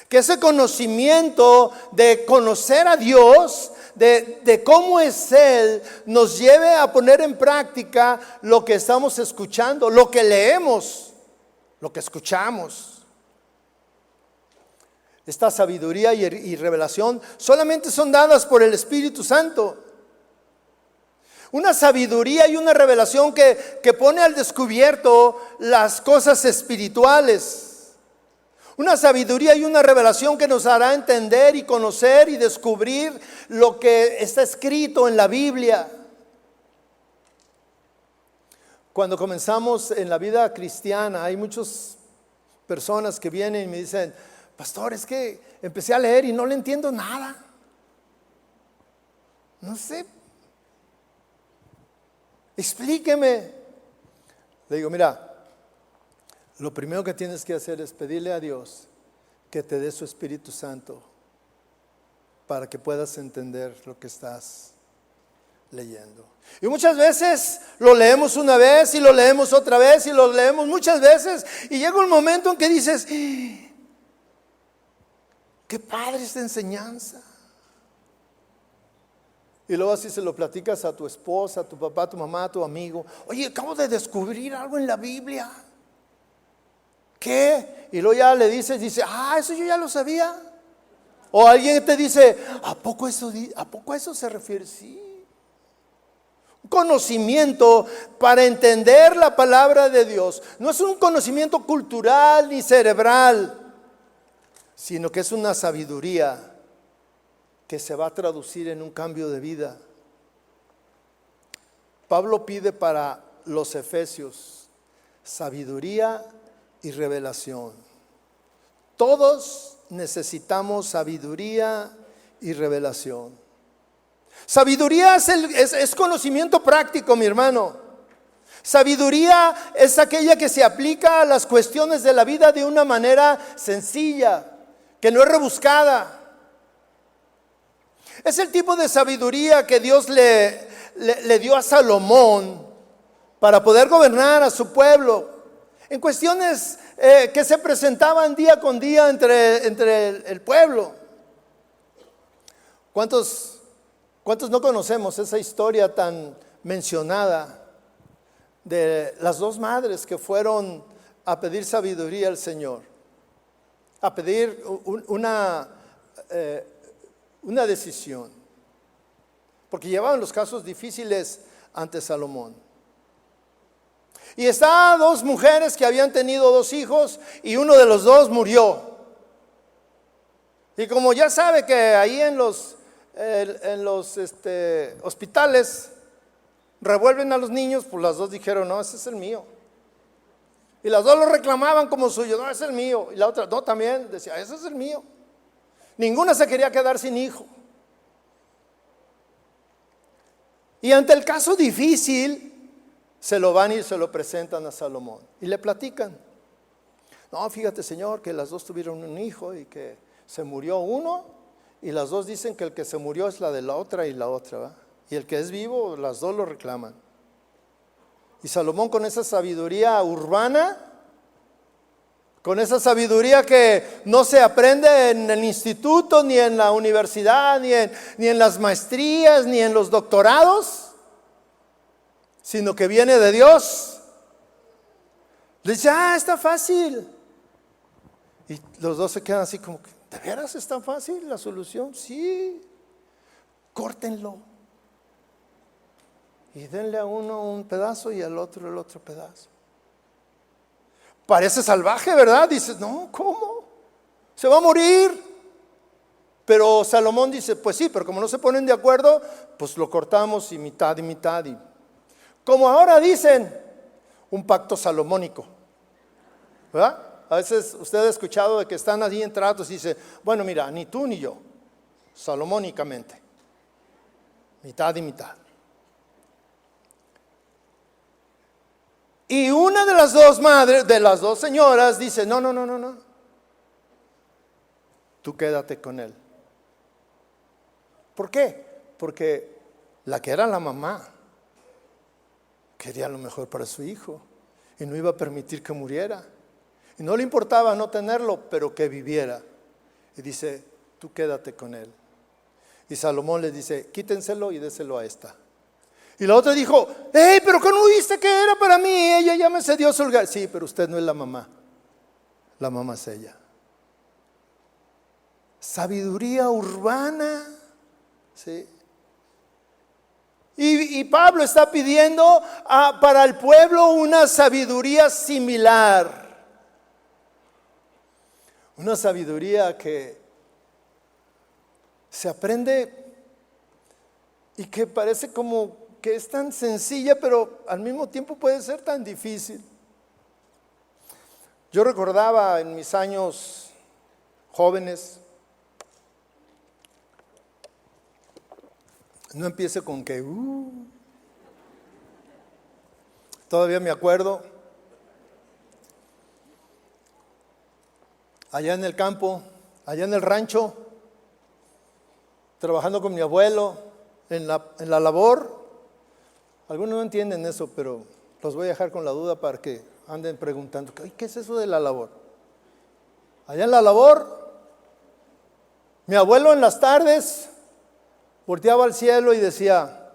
Que ese conocimiento de conocer a Dios, de cómo es Él, nos lleve a poner en práctica lo que estamos escuchando, lo que leemos, lo que escuchamos. Esta sabiduría y revelación solamente son dadas por el Espíritu Santo. Una sabiduría y una revelación que pone al descubierto las cosas espirituales. Una sabiduría y una revelación que nos hará entender y conocer y descubrir lo que está escrito en la Biblia. Cuando comenzamos en la vida cristiana, hay muchas personas que vienen y me dicen: pastor, es que empecé a leer y no le entiendo nada. No sé. Explíqueme. Le digo: mira, lo primero que tienes que hacer es pedirle a Dios que te dé su Espíritu Santo para que puedas entender lo que estás leyendo. Y muchas veces lo leemos una vez y lo leemos otra vez y lo leemos muchas veces, y llega un momento en que dices: qué padre esta enseñanza. Y luego así se lo platicas a tu esposa, a tu papá, a tu mamá, a tu amigo: oye, acabo de descubrir algo en la Biblia. ¿Qué? Y luego ya le dice: eso yo ya lo sabía. O alguien te dice: ¿a poco a eso se refiere? Sí. Un conocimiento para entender la palabra de Dios. No es un conocimiento cultural ni cerebral, sino que es una sabiduría que se va a traducir en un cambio de vida. Pablo pide para los efesios sabiduría y revelación. Todos necesitamos sabiduría y revelación. Sabiduría es conocimiento práctico, mi hermano. Sabiduría es aquella que se aplica a las cuestiones de la vida de una manera sencilla, que no es rebuscada. Es el tipo de sabiduría que Dios le dio a Salomón para poder gobernar a su pueblo en cuestiones que se presentaban día con día entre el pueblo. ¿Cuántos no conocemos esa historia tan mencionada de las dos madres que fueron a pedir sabiduría al Señor? A pedir una decisión, porque llevaban los casos difíciles ante Salomón. Y estaban dos mujeres que habían tenido dos hijos y uno de los dos murió. Y como ya sabe que ahí en los hospitales revuelven a los niños, pues las dos dijeron: no, ese es el mío. Y las dos lo reclamaban como suyo: no, ese es el mío. Y la otra: no, también decía: ese es el mío. Ninguna se quería quedar sin hijo. Y ante el caso difícil, se lo van y se lo presentan a Salomón y le platican: no, fíjate, señor, que las dos tuvieron un hijo y que se murió uno, y las dos dicen que el que se murió es la de la otra y la otra, ¿va? Y el que es vivo, las dos lo reclaman. Y Salomón, con esa sabiduría urbana, con esa sabiduría que no se aprende en el instituto, ni en la universidad, ni en las maestrías, ni en los doctorados, sino que viene de Dios, le dice: está fácil. Y los dos se quedan así como que: ¿de veras es tan fácil la solución? Sí, córtenlo y denle a uno un pedazo y al otro el otro pedazo. Parece salvaje, ¿verdad? Dices: no, ¿cómo? Se va a morir. Pero Salomón dice: pues sí, pero como no se ponen de acuerdo, pues lo cortamos y mitad. Y como ahora dicen, un pacto salomónico, ¿verdad? A veces usted ha escuchado de que están allí en tratos y dice, bueno, mira, ni tú ni yo, salomónicamente, mitad y mitad. Y una de las dos madres, de las dos señoras, dice, no, tú quédate con él. ¿Por qué? Porque la que era la mamá quería lo mejor para su hijo y no iba a permitir que muriera. Y no le importaba no tenerlo, pero que viviera. Y dice, tú quédate con él. Y Salomón le dice, quítenselo y déselo a esta. Y la otra dijo, hey, pero ¿qué no viste que era para mí? Ella ya me cedió su lugar. Sí, pero usted no es la mamá es ella. Sabiduría urbana, ¿sí? Y Pablo está pidiendo para el pueblo una sabiduría similar. Una sabiduría que se aprende y que parece como que es tan sencilla, pero al mismo tiempo puede ser tan difícil. Yo recordaba en mis años jóvenes, no empiece con que, todavía me acuerdo, allá en el campo, allá en el rancho, trabajando con mi abuelo en la labor. Algunos no entienden eso, pero los voy a dejar con la duda para que anden preguntando, ¿qué es eso de la labor? Allá en la labor, mi abuelo en las tardes volteaba al cielo y decía,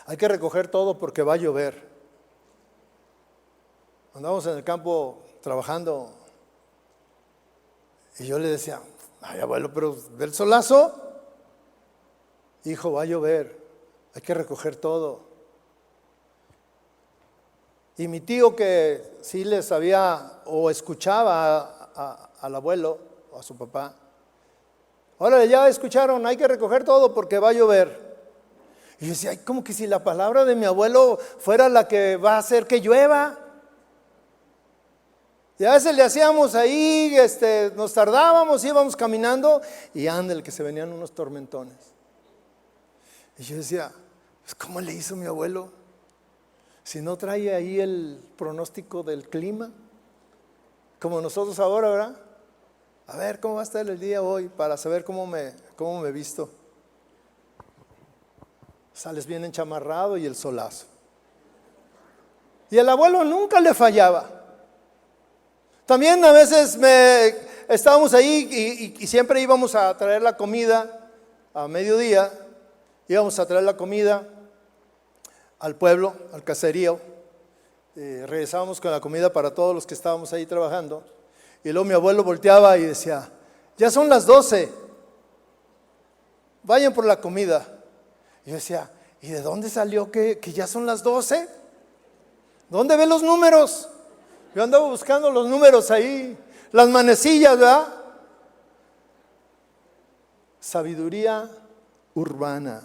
hay que recoger todo porque va a llover. Andábamos en el campo trabajando y yo le decía, ay abuelo, pero ve el solazo. Hijo, va a llover, hay que recoger todo. Y mi tío, que sí le sabía o escuchaba al abuelo o a su papá, órale, ya escucharon, hay que recoger todo porque va a llover. Y yo decía, ay, como que si la palabra de mi abuelo fuera la que va a hacer que llueva. Y a veces le hacíamos ahí, nos tardábamos, íbamos caminando y ándale que se venían unos tormentones. Y yo decía, pues ¿cómo le hizo mi abuelo? Si no trae ahí el pronóstico del clima, como nosotros ahora, ¿verdad? A ver, ¿cómo va a estar el día hoy? Para saber cómo me visto. Sales bien enchamarrado y el solazo. Y el abuelo nunca le fallaba. También a veces estábamos ahí y siempre íbamos a traer la comida a mediodía. Íbamos a traer la comida al pueblo, al caserío. Regresábamos con la comida para todos los que estábamos ahí trabajando. Y luego mi abuelo volteaba y decía, ya son las 12, vayan por la comida. Y yo decía, ¿y de dónde salió que ya son las 12? ¿Dónde ve los números? Yo andaba buscando los números ahí, las manecillas, ¿verdad? Sabiduría urbana.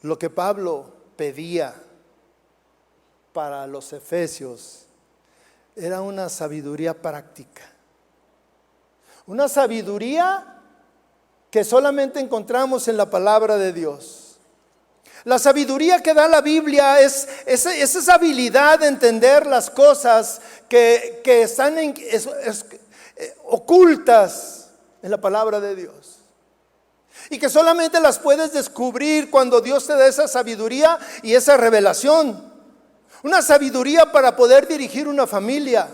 Lo que Pablo pedía para los efesios era una sabiduría práctica. Una sabiduría que solamente encontramos en la palabra de Dios. La sabiduría que da la Biblia es esa habilidad de entender las cosas que están ocultas en la palabra de Dios. Y que solamente las puedes descubrir cuando Dios te da esa sabiduría y esa revelación. Una sabiduría para poder dirigir una familia.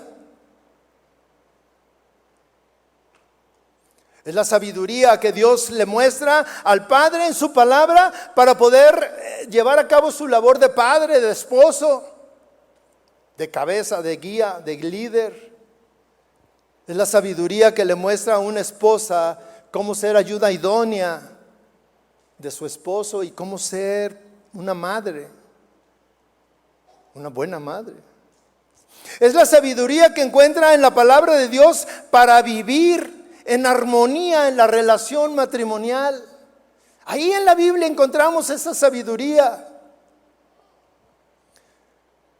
Es la sabiduría que Dios le muestra al padre en su palabra para poder llevar a cabo su labor de padre, de esposo, de cabeza, de guía, de líder. Es la sabiduría que le muestra a una esposa cómo ser ayuda idónea de su esposo y cómo ser una madre, una buena madre. Es la sabiduría que encuentra en la palabra de Dios para vivir en armonía en la relación matrimonial. Ahí en la Biblia encontramos esa sabiduría.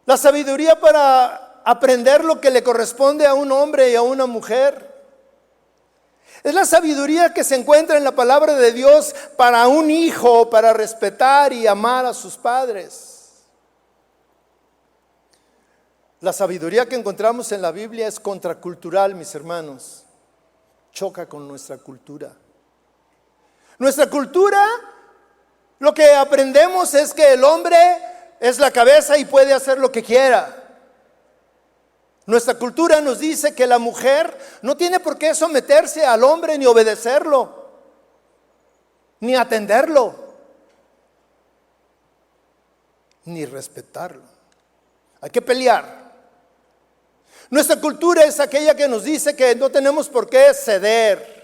La sabiduría para aprender lo que le corresponde a un hombre y a una mujer. Es la sabiduría que se encuentra en la palabra de Dios para un hijo, para respetar y amar a sus padres. La sabiduría que encontramos en la Biblia es contracultural, mis hermanos. Choca con nuestra cultura. Nuestra cultura, lo que aprendemos es que el hombre es la cabeza y puede hacer lo que quiera. Nuestra cultura nos dice que la mujer no tiene por qué someterse al hombre, ni obedecerlo, ni atenderlo, ni respetarlo. Hay que pelear. Nuestra cultura es aquella que nos dice que no tenemos por qué ceder.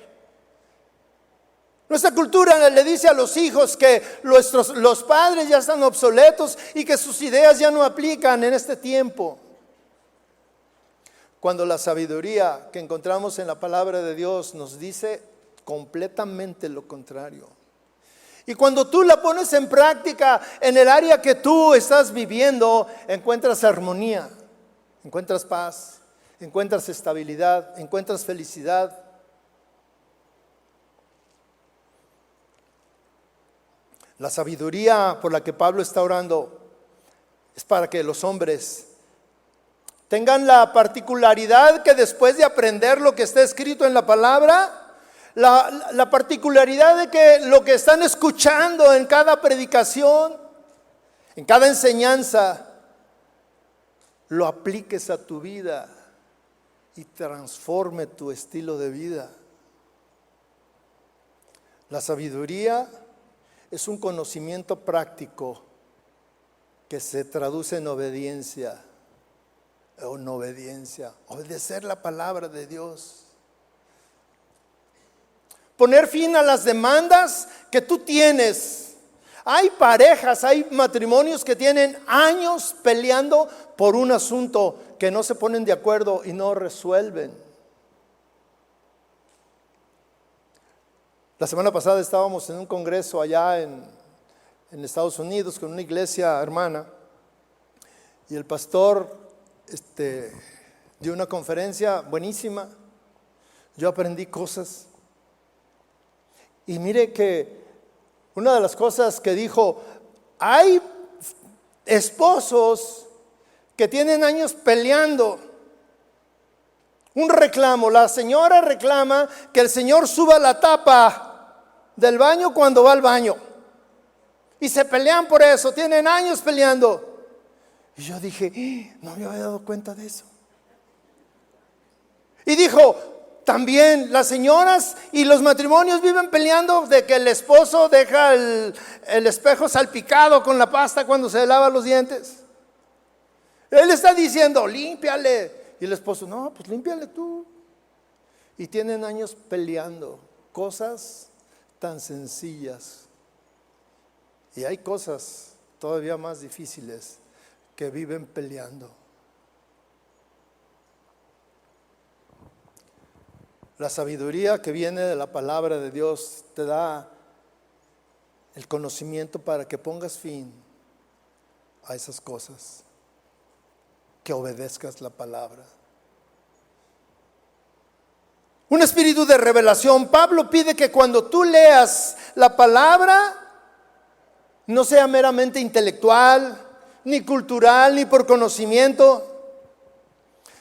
Nuestra cultura le dice a los hijos que los padres ya están obsoletos y que sus ideas ya no aplican en este tiempo. Cuando la sabiduría que encontramos en la palabra de Dios nos dice completamente lo contrario. Y cuando tú la pones en práctica en el área que tú estás viviendo, encuentras armonía, encuentras paz, encuentras estabilidad, encuentras felicidad. La sabiduría por la que Pablo está orando es para que los hombres tengan la particularidad que después de aprender lo que está escrito en la palabra, la particularidad de que lo que están escuchando en cada predicación, en cada enseñanza, lo apliques a tu vida y transforme tu estilo de vida. La sabiduría es un conocimiento práctico que se traduce en obediencia. Obedecer la palabra de Dios. Poner fin a las demandas que tú tienes. Hay parejas, hay matrimonios que tienen años peleando por un asunto que no se ponen de acuerdo y no resuelven. La semana pasada estábamos en un congreso allá en Estados Unidos con una iglesia hermana y el pastor dio una conferencia buenísima. Yo aprendí cosas. Y mire que una de las cosas que dijo, hay esposos que tienen años peleando. Un reclamo, la señora reclama que el señor suba la tapa del baño cuando va al baño. Y se pelean por eso, tienen años peleando. Y yo dije, no me había dado cuenta de eso. Y dijo, también las señoras y los matrimonios viven peleando de que el esposo deja el espejo salpicado con la pasta cuando se lava los dientes. Él está diciendo, límpiale. Y el esposo, no, pues límpiale tú. Y tienen años peleando cosas tan sencillas. Y hay cosas todavía más difíciles que viven peleando. La sabiduría que viene de la palabra de Dios te da el conocimiento para que pongas fin a esas cosas, que obedezcas la palabra. Un espíritu de revelación. Pablo pide que cuando tú leas la palabra no sea meramente intelectual, ni cultural, ni por conocimiento,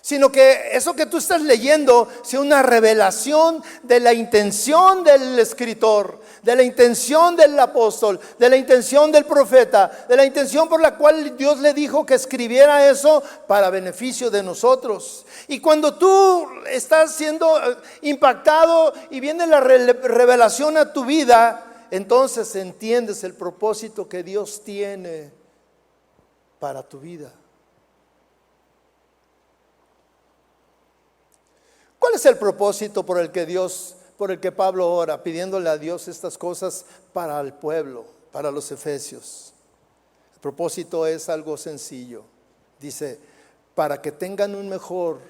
sino que eso que tú estás leyendo sea una revelación de la intención del escritor, de la intención del apóstol, de la intención del profeta, de la intención por la cual Dios le dijo que escribiera eso para beneficio de nosotros. Y cuando tú estás siendo impactado y viene la revelación a tu vida, entonces entiendes el propósito que Dios tiene para tu vida. ¿Cuál es el propósito por el que Pablo ora, pidiéndole a Dios estas cosas para el pueblo, para los efesios? El propósito es algo sencillo. Dice, para que tengan un mejor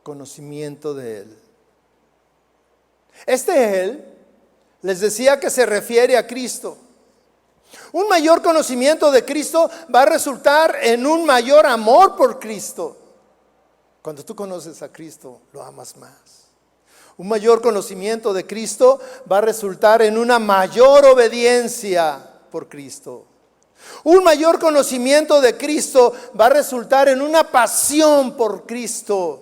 conocimiento de Él. Él les decía que se refiere a Cristo. Un mayor conocimiento de Cristo va a resultar en un mayor amor por Cristo. Cuando tú conoces a Cristo, lo amas más. Un mayor conocimiento de Cristo va a resultar en una mayor obediencia por Cristo. Un mayor conocimiento de Cristo va a resultar en una pasión por Cristo.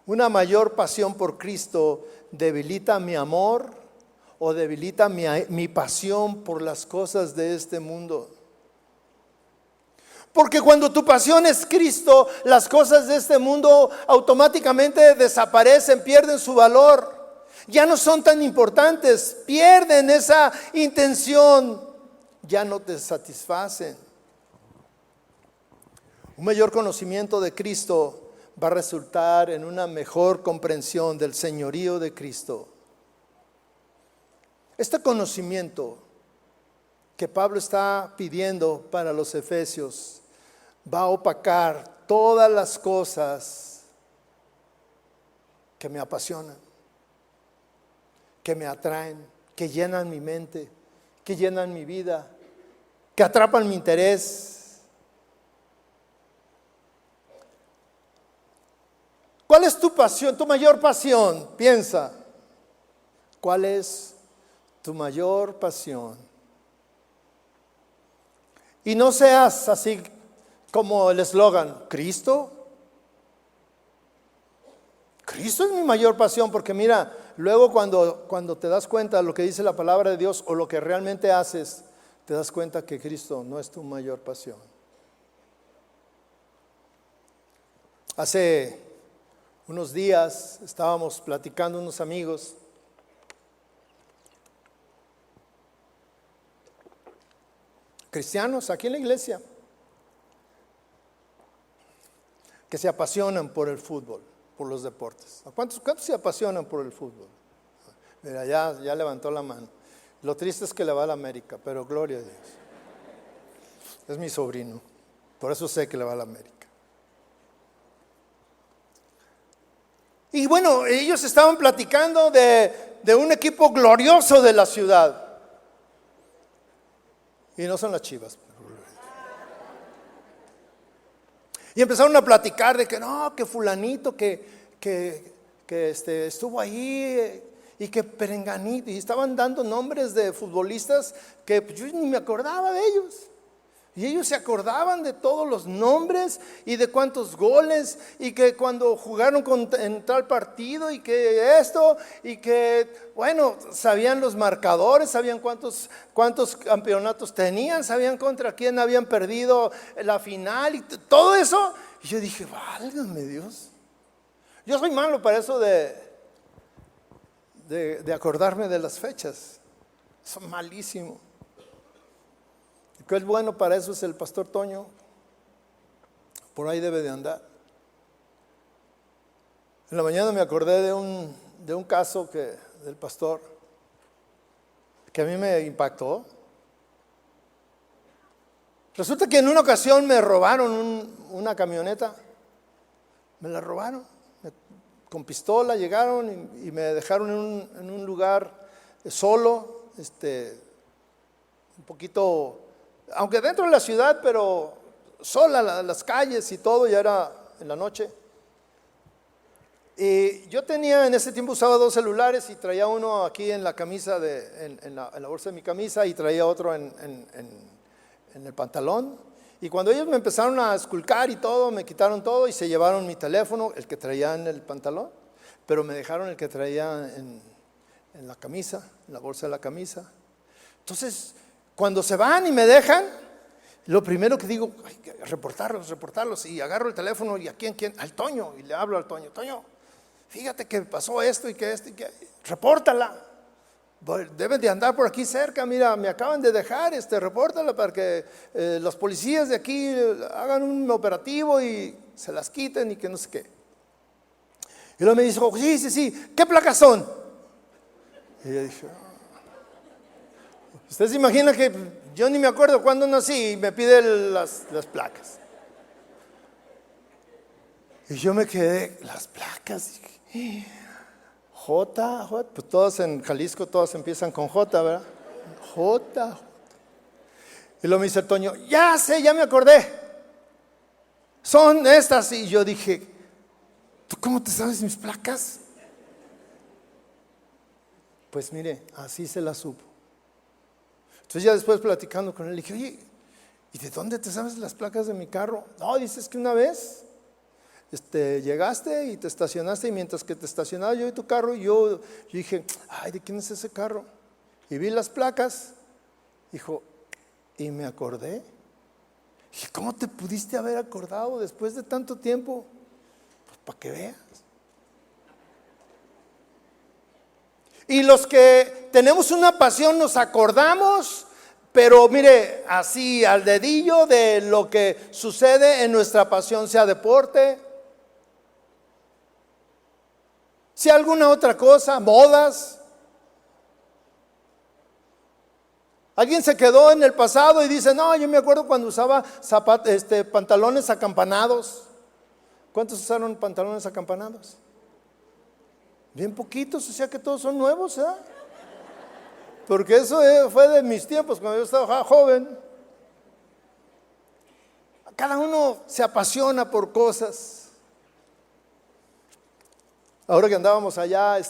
Una mayor pasión por Cristo debilita mi amor o debilita mi pasión por las cosas de este mundo. Porque cuando tu pasión es Cristo, las cosas de este mundo automáticamente desaparecen, pierden su valor. Ya no son tan importantes, pierden esa intención, ya no te satisfacen. Un mayor conocimiento de Cristo va a resultar en una mejor comprensión del señorío de Cristo. Este conocimiento que Pablo está pidiendo para los efesios va a opacar todas las cosas que me apasionan, que me atraen, que llenan mi mente, que llenan mi vida, que atrapan mi interés. ¿Cuál es tu pasión, tu mayor pasión? Piensa, ¿cuál es tu mayor pasión? Y no seas así como el eslogan, Cristo. Cristo es mi mayor pasión, porque mira, luego cuando te das cuenta de lo que dice la palabra de Dios o lo que realmente haces, te das cuenta que Cristo no es tu mayor pasión. Hace unos días estábamos platicando unos amigos cristianos aquí en la iglesia que se apasionan por el fútbol, por los deportes. ¿Cuántos se apasionan por el fútbol? Mira, ya levantó la mano. Lo triste es que le va a la América, pero gloria a Dios. Es mi sobrino, por eso sé que le va a la América. Y bueno, ellos estaban platicando de un equipo glorioso de la ciudad. Y no son las Chivas. Y empezaron a platicar de que no, que fulanito, que estuvo ahí y que perenganito. Y estaban dando nombres de futbolistas que pues, yo ni me acordaba de ellos. Y ellos se acordaban de todos los nombres y de cuántos goles y que cuando jugaron en tal partido y que esto y que, bueno, sabían los marcadores, sabían cuántos campeonatos tenían, sabían contra quién habían perdido la final y todo eso. Y yo dije, válgame Dios. Yo soy malo para eso de acordarme de las fechas. Soy malísimo. Que es bueno para eso es el pastor Toño, por ahí debe de andar. En la mañana me acordé de un caso del pastor que a mí me impactó. Resulta que en una ocasión me robaron una camioneta, me la robaron, con pistola llegaron y me dejaron en un lugar solo, un poquito, aunque dentro de la ciudad, pero sola las calles y todo, ya era en la noche. Y yo tenía, en ese tiempo usaba 2 celulares y traía uno aquí en la camisa, en la bolsa de mi camisa, y traía otro en el pantalón. Y cuando ellos me empezaron a esculcar y todo, me quitaron todo y se llevaron mi teléfono, el que traía en el pantalón, pero me dejaron el que traía en la camisa, en la bolsa de la camisa. Entonces, cuando se van y me dejan, lo primero que digo, hay que reportarlos, y agarro el teléfono y ¿a quién? Al Toño, y le hablo al Toño, fíjate que pasó esto y que repórtala, deben de andar por aquí cerca, mira, me acaban de dejar, repórtala para que los policías de aquí hagan un operativo y se las quiten y que no sé qué. Y luego me dijo, sí, ¿qué placas son? Y yo dije, usted se imagina que yo ni me acuerdo cuándo nací y me pide las placas. Y yo me quedé, las placas, dije, J, pues todos en Jalisco, todos empiezan con J, ¿verdad? J. Y luego me dice Toño, ya sé, ya me acordé. Son estas. Y yo dije, ¿tú cómo te sabes mis placas? Pues mire, así se las supo. Entonces ya después platicando con él, le dije, oye, ¿y de dónde te sabes las placas de mi carro? No, dices que una vez llegaste y te estacionaste, y mientras que te estacionaba yo y tu carro, yo dije, ay, ¿de quién es ese carro? Y vi las placas, dijo, y me acordé. Dije, ¿cómo te pudiste haber acordado después de tanto tiempo? Pues para que veas. Y los que tenemos una pasión nos acordamos, pero mire, así al dedillo de lo que sucede en nuestra pasión, sea deporte, sea alguna otra cosa, modas. Alguien se quedó en el pasado y dice, no, yo me acuerdo cuando usaba pantalones acampanados. ¿Cuántos usaron pantalones acampanados? Bien poquitos, o sea que todos son nuevos, ¿eh? Porque eso fue de mis tiempos, cuando yo estaba joven. Cada uno se apasiona por cosas. Ahora que andábamos allá,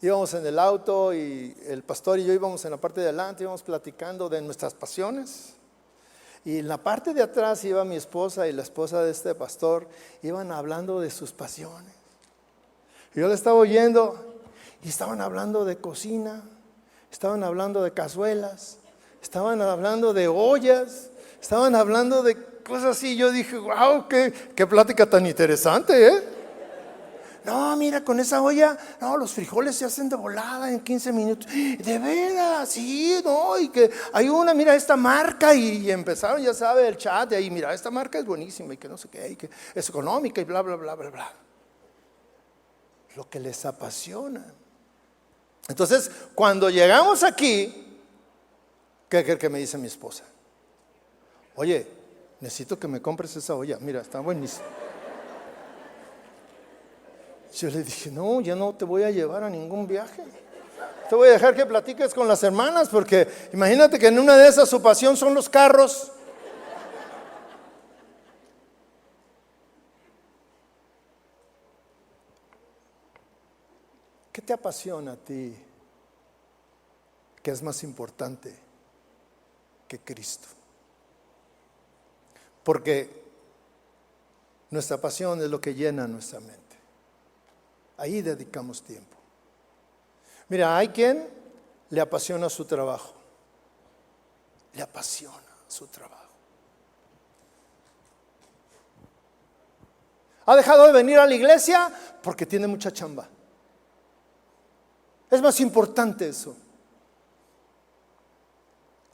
íbamos en el auto y el pastor y yo íbamos en la parte de adelante, íbamos platicando de nuestras pasiones. Y en la parte de atrás iba mi esposa y la esposa de este pastor, iban hablando de sus pasiones. Y yo le estaba oyendo y estaban hablando de cocina, estaban hablando de cazuelas, estaban hablando de ollas, estaban hablando de cosas así. Yo dije, wow, qué plática tan interesante, ¿eh? No, mira, con esa olla, no, los frijoles se hacen de volada en 15 minutos. De veras, sí, no, y que hay una, mira esta marca, y empezaron, ya sabe, el chat, y ahí, mira, esta marca es buenísima, y que no sé qué, y que es económica, y bla, bla, bla, bla, bla. Lo que les apasiona. Entonces, cuando llegamos aquí, ¿qué cree que me dice mi esposa? Oye, necesito que me compres esa olla, mira, está buenísima. Yo le dije, no, ya no te voy a llevar a ningún viaje. Te voy a dejar que platiques con las hermanas, porque imagínate que en una de esas su pasión son los carros. ¿Qué te apasiona a ti? ¿Qué es más importante que Cristo? Porque nuestra pasión es lo que llena nuestra mente. Ahí dedicamos tiempo. Mira, hay quien le apasiona su trabajo. Le apasiona su trabajo. Ha dejado de venir a la iglesia porque tiene mucha chamba. Es más importante eso.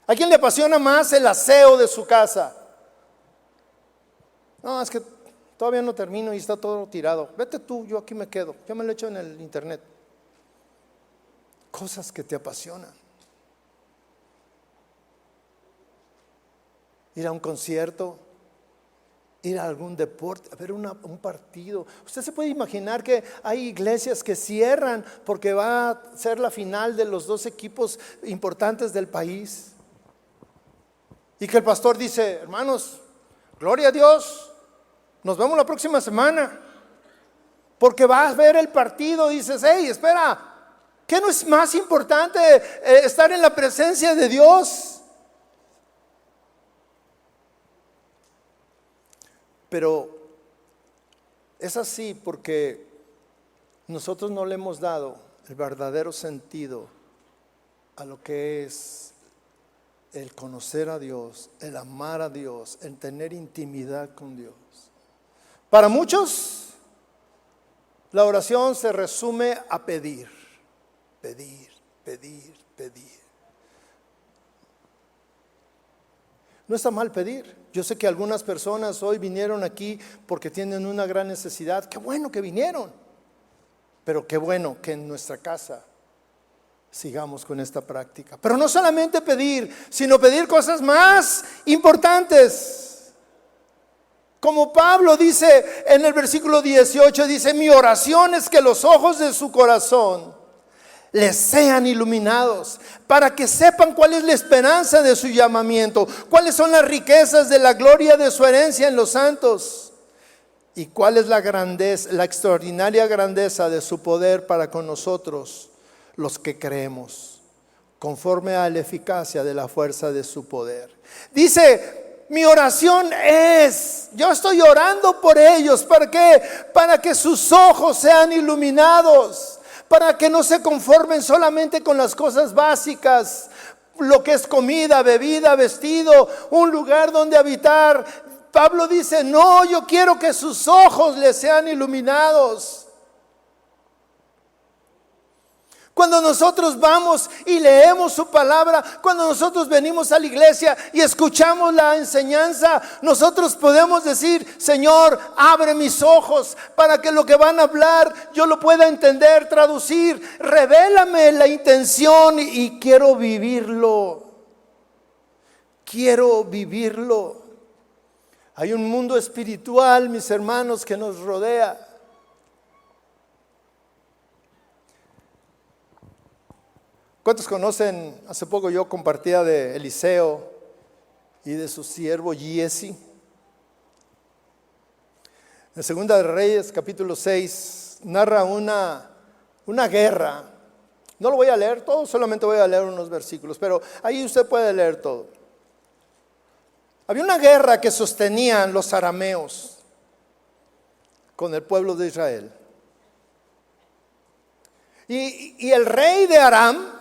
¿A quién le apasiona más el aseo de su casa? No, es que todavía no termino y está todo tirado. Vete tú, yo aquí me quedo. Yo me lo echo en el internet. Cosas que te apasionan. Ir a un concierto, ir a algún deporte, a ver un partido. Usted se puede imaginar que hay iglesias que cierran porque va a ser la final de los dos equipos importantes del país. Y que el pastor dice, hermanos, gloria a Dios, nos vemos la próxima semana. Porque vas a ver el partido, dices, hey, espera, ¿qué no es más importante estar en la presencia de Dios? Pero es así porque nosotros no le hemos dado el verdadero sentido a lo que es el conocer a Dios, el amar a Dios, el tener intimidad con Dios. Para muchos, la oración se resume a pedir, pedir, pedir, pedir. No está mal pedir. Yo sé que algunas personas hoy vinieron aquí porque tienen una gran necesidad. Qué bueno que vinieron. Pero qué bueno que en nuestra casa sigamos con esta práctica. Pero no solamente pedir, sino pedir cosas más importantes. Como Pablo dice en el versículo 18, dice, mi oración es que los ojos de su corazón les sean iluminados, para que sepan cuál es la esperanza de su llamamiento, cuáles son las riquezas de la gloria de su herencia en los santos, y cuál es la grandeza, la extraordinaria grandeza de su poder para con nosotros, los que creemos, conforme a la eficacia de la fuerza de su poder. Dice, mi oración es, yo estoy orando por ellos, ¿para qué? Para que sus ojos sean iluminados, para que no se conformen solamente con las cosas básicas, lo que es comida, bebida, vestido, un lugar donde habitar. Pablo dice, no, yo quiero que sus ojos les sean iluminados. Cuando nosotros vamos y leemos su palabra, cuando nosotros venimos a la iglesia y escuchamos la enseñanza, nosotros podemos decir, Señor, abre mis ojos para que lo que van a hablar yo lo pueda entender, traducir. Revélame la intención y quiero vivirlo. Quiero vivirlo. Hay un mundo espiritual, mis hermanos, que nos rodea. ¿Cuántos conocen? Hace poco yo compartía de Eliseo y de su siervo Giesi. En Segunda de Reyes, capítulo 6, narra una guerra. No lo voy a leer todo, solamente voy a leer unos versículos, pero ahí usted puede leer todo. Había una guerra que sostenían los arameos con el pueblo de Israel. Y el rey de Aram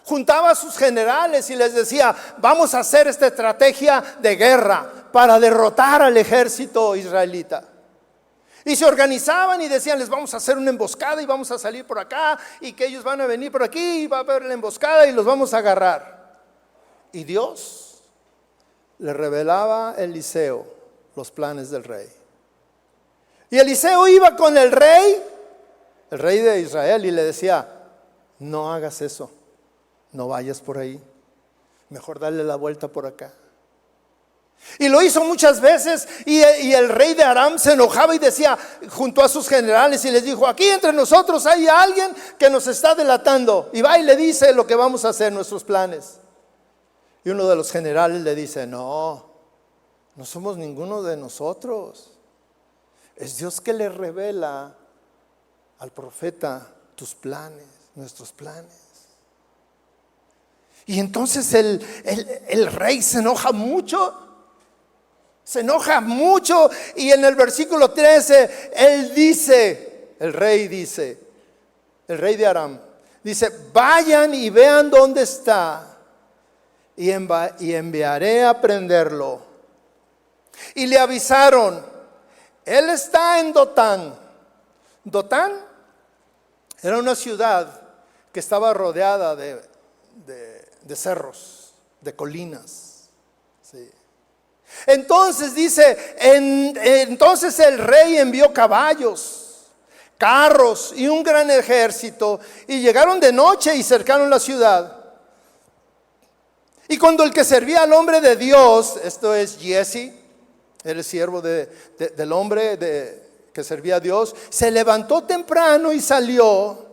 juntaba a sus generales y les decía, vamos a hacer esta estrategia de guerra para derrotar al ejército israelita. Y se organizaban y decían, les vamos a hacer una emboscada y vamos a salir por acá, y que ellos van a venir por aquí y va a haber la emboscada y los vamos a agarrar. Y Dios le revelaba a Eliseo los planes del rey. Y Eliseo iba con el rey de Israel, y le decía, no hagas eso. No vayas por ahí, mejor dale la vuelta por acá. Y lo hizo muchas veces, y el rey de Aram se enojaba y decía, junto a sus generales, y les dijo, aquí entre nosotros hay alguien que nos está delatando, y va y le dice lo que vamos a hacer, nuestros planes. Y uno de los generales le dice, no somos ninguno de nosotros, es Dios que le revela al profeta tus planes, nuestros planes. Y entonces el rey se enoja mucho, y en el versículo 13, el rey de Aram, dice, vayan y vean dónde está, y enviaré a prenderlo. Y le avisaron, él está en Dotán. Dotán era una ciudad que estaba rodeada de cerros, de colinas. Sí. Entonces dice, entonces el rey envió caballos, carros y un gran ejército, y llegaron de noche y cercaron la ciudad. Y cuando el que servía al hombre de Dios, esto es Giesi, era el siervo del hombre que servía a Dios, se levantó temprano y salió.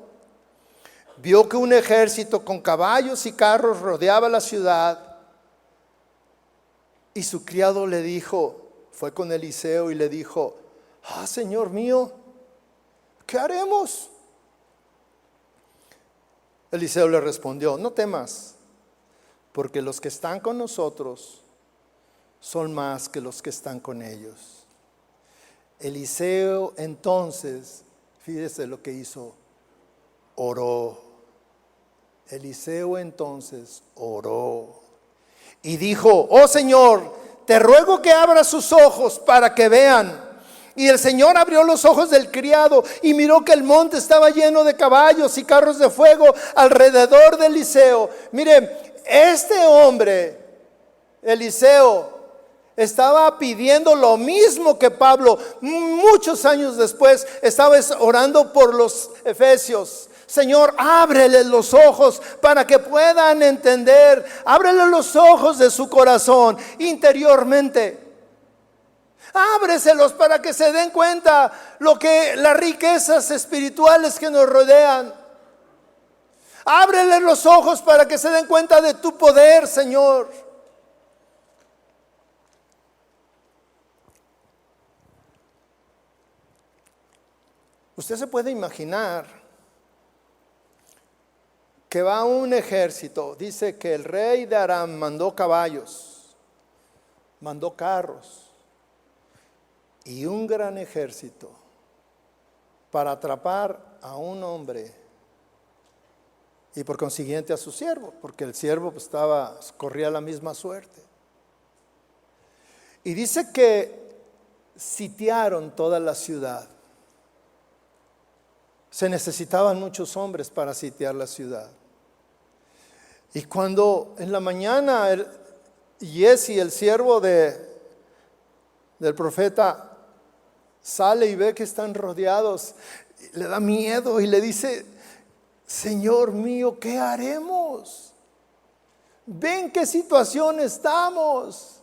Vio que un ejército con caballos y carros rodeaba la ciudad, y su criado le dijo, fue con Eliseo y le dijo, Señor mío, ¿qué haremos? Eliseo le respondió, no temas, porque los que están con nosotros son más que los que están con ellos. Eliseo entonces, fíjese lo que hizo, oró. Eliseo entonces oró y dijo, oh Señor, te ruego que abras sus ojos para que vean. Y el Señor abrió los ojos del criado y miró que el monte estaba lleno de caballos y carros de fuego alrededor de Eliseo. Mire, este hombre, Eliseo, estaba pidiendo lo mismo que Pablo. Muchos años después estaba orando por los efesios. Señor, ábrele los ojos para que puedan entender. Ábrele los ojos de su corazón interiormente. Ábreselos para que se den cuenta las riquezas espirituales que nos rodean. Ábrele los ojos para que se den cuenta de tu poder, Señor. Usted se puede imaginar que va un ejército. Dice que el rey de Aram mandó caballos, mandó carros y un gran ejército para atrapar a un hombre y por consiguiente a su siervo, porque el siervo corría la misma suerte. Y dice que sitiaron toda la ciudad. Se necesitaban muchos hombres para sitiar la ciudad. Y cuando en la mañana Giezi, el siervo del profeta, sale y ve que están rodeados, le da miedo y le dice: Señor mío, ¿qué haremos? Ven qué situación estamos.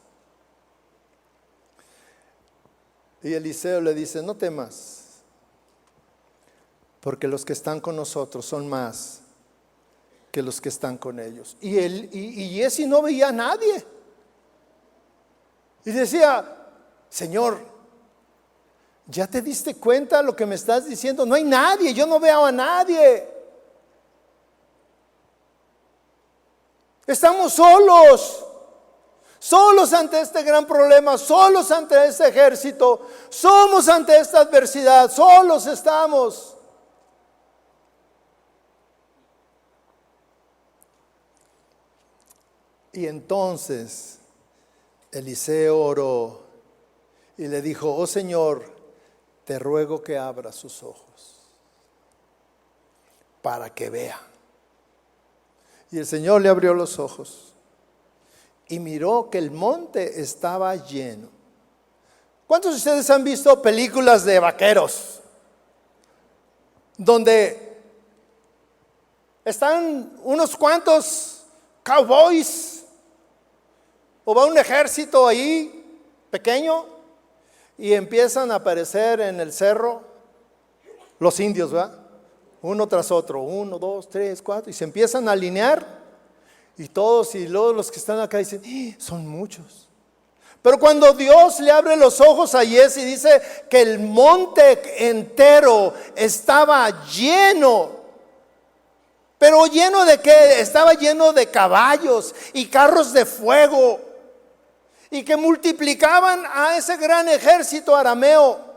Y Eliseo le dice: no temas, porque los que están con nosotros son más que los que están con ellos. Y Giezi no veía a nadie. Y decía: Señor, ¿ya te diste cuenta lo que me estás diciendo? No hay nadie, yo no veo a nadie. Estamos solos ante este gran problema, solos ante este ejército, somos ante esta adversidad, solos estamos. Y entonces Eliseo oró y le dijo: oh Señor, te ruego que abra sus ojos para que vea. Y el Señor le abrió los ojos y miró que el monte estaba lleno. ¿Cuántos de ustedes han visto películas de vaqueros donde están unos cuantos cowboys o va un ejército ahí pequeño y empiezan a aparecer en el cerro los indios, ¿verdad? Uno tras otro, 1, 2, 3, 4, y se empiezan a alinear y todos, y luego los que están acá dicen: son muchos. Pero cuando Dios le abre los ojos a Giezi, dice que el monte entero estaba lleno. ¿Pero lleno de qué? Estaba lleno de caballos y carros de fuego, y que multiplicaban a ese gran ejército arameo.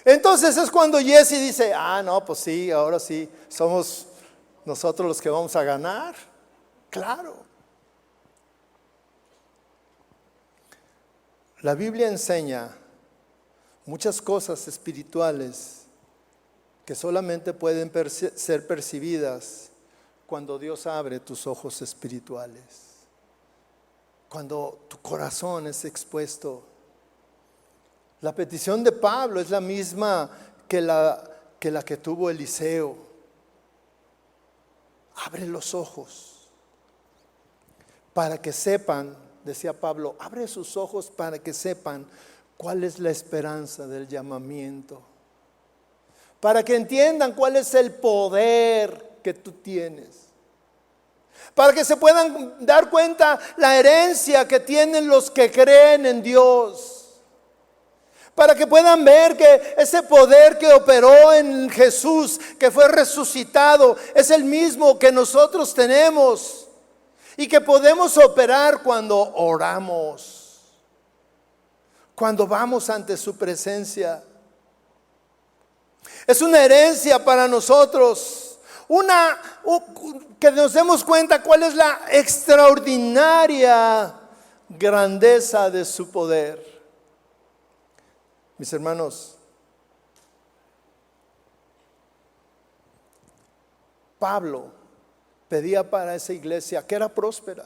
Entonces es cuando Giezi dice: no, pues sí, ahora sí, somos nosotros los que vamos a ganar. Claro. La Biblia enseña muchas cosas espirituales que solamente pueden ser percibidas cuando Dios abre tus ojos espirituales, cuando tu corazón es expuesto. La petición de Pablo es la misma que la que tuvo Eliseo. Abre los ojos para que sepan, decía Pablo, abre sus ojos para que sepan cuál es la esperanza del llamamiento, para que entiendan cuál es el poder que tú tienes, para que se puedan dar cuenta la herencia que tienen los que creen en Dios, para que puedan ver que ese poder que operó en Jesús, que fue resucitado, es el mismo que nosotros tenemos y que podemos operar cuando oramos, cuando vamos ante su presencia. Es una herencia para nosotros, que nos demos cuenta cuál es la extraordinaria grandeza de su poder. Mis hermanos, Pablo pedía para esa iglesia que era próspera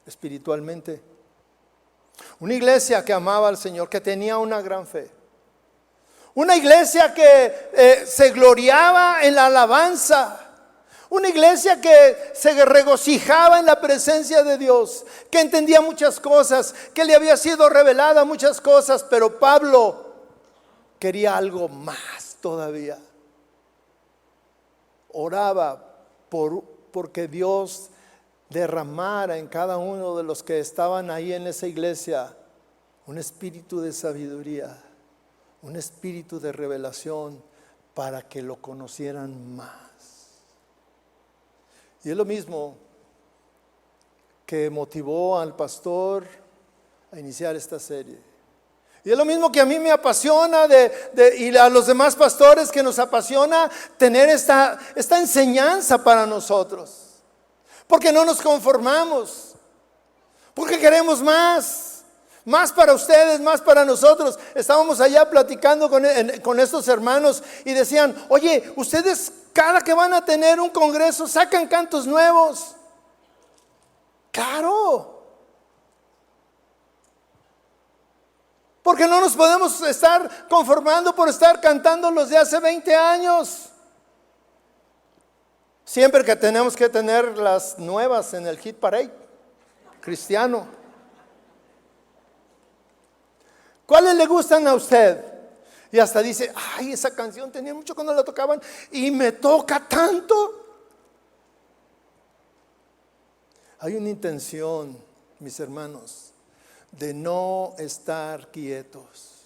espiritualmente, una iglesia que amaba al Señor, que tenía una gran fe, una iglesia que se gloriaba en la alabanza, una iglesia que se regocijaba en la presencia de Dios, que entendía muchas cosas, que le había sido revelada muchas cosas, pero Pablo quería algo más todavía. oraba porque Dios derramara en cada uno de los que estaban ahí en esa iglesia un espíritu de sabiduría, un espíritu de revelación para que lo conocieran más. Y es lo mismo que motivó al pastor a iniciar esta serie. Y es lo mismo que a mí me apasiona y a los demás pastores que nos apasiona tener esta enseñanza para nosotros. Porque no nos conformamos, porque queremos más para ustedes, más para nosotros. Estábamos allá platicando con estos hermanos y decían, oye, ustedes cada que van a tener un congreso sacan cantos nuevos. Claro, porque no nos podemos estar conformando por estar cantando los de hace 20 años. Siempre que tenemos que tener las nuevas en el hit parade cristiano. ¿Cuáles le gustan a usted? Y hasta dice, ay, esa canción tenía mucho cuando la tocaban y me toca tanto. Hay una intención, mis hermanos, de no estar quietos.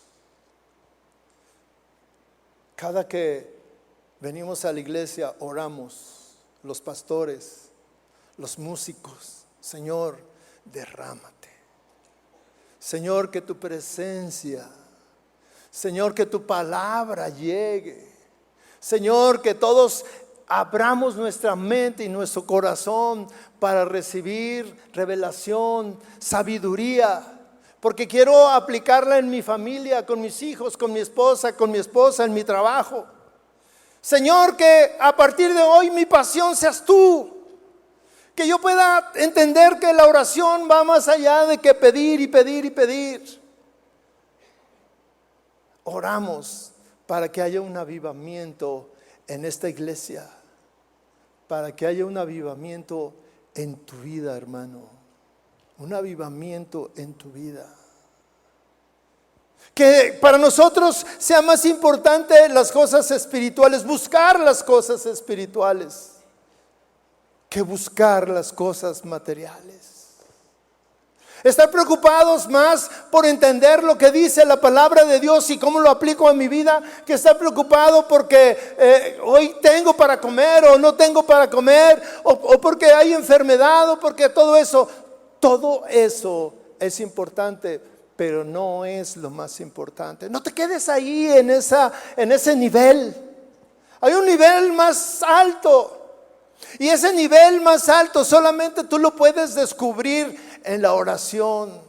Cada que venimos a la iglesia, oramos. Los pastores, los músicos, Señor, derrámate. Señor, que tu presencia, Señor, que tu palabra llegue. Señor, que todos abramos nuestra mente y nuestro corazón para recibir revelación, sabiduría. Porque quiero aplicarla en mi familia, con mis hijos, con mi esposa, en mi trabajo. Señor, que a partir de hoy mi pasión seas tú. Que yo pueda entender que la oración va más allá de que pedir y pedir y pedir. Oramos para que haya un avivamiento en esta iglesia. Para que haya un avivamiento en tu vida, hermano. Un avivamiento en tu vida. Que para nosotros sea más importante las cosas espirituales, buscar las cosas espirituales, que buscar las cosas materiales. Estar preocupados más por entender lo que dice la palabra de Dios y cómo lo aplico a mi vida, que estar preocupado porque hoy tengo para comer o no tengo para comer, o porque hay enfermedad, o porque todo eso es importante. Pero no es lo más importante. No te quedes ahí en ese nivel. Hay un nivel más alto. Y ese nivel más alto solamente tú lo puedes descubrir en la oración.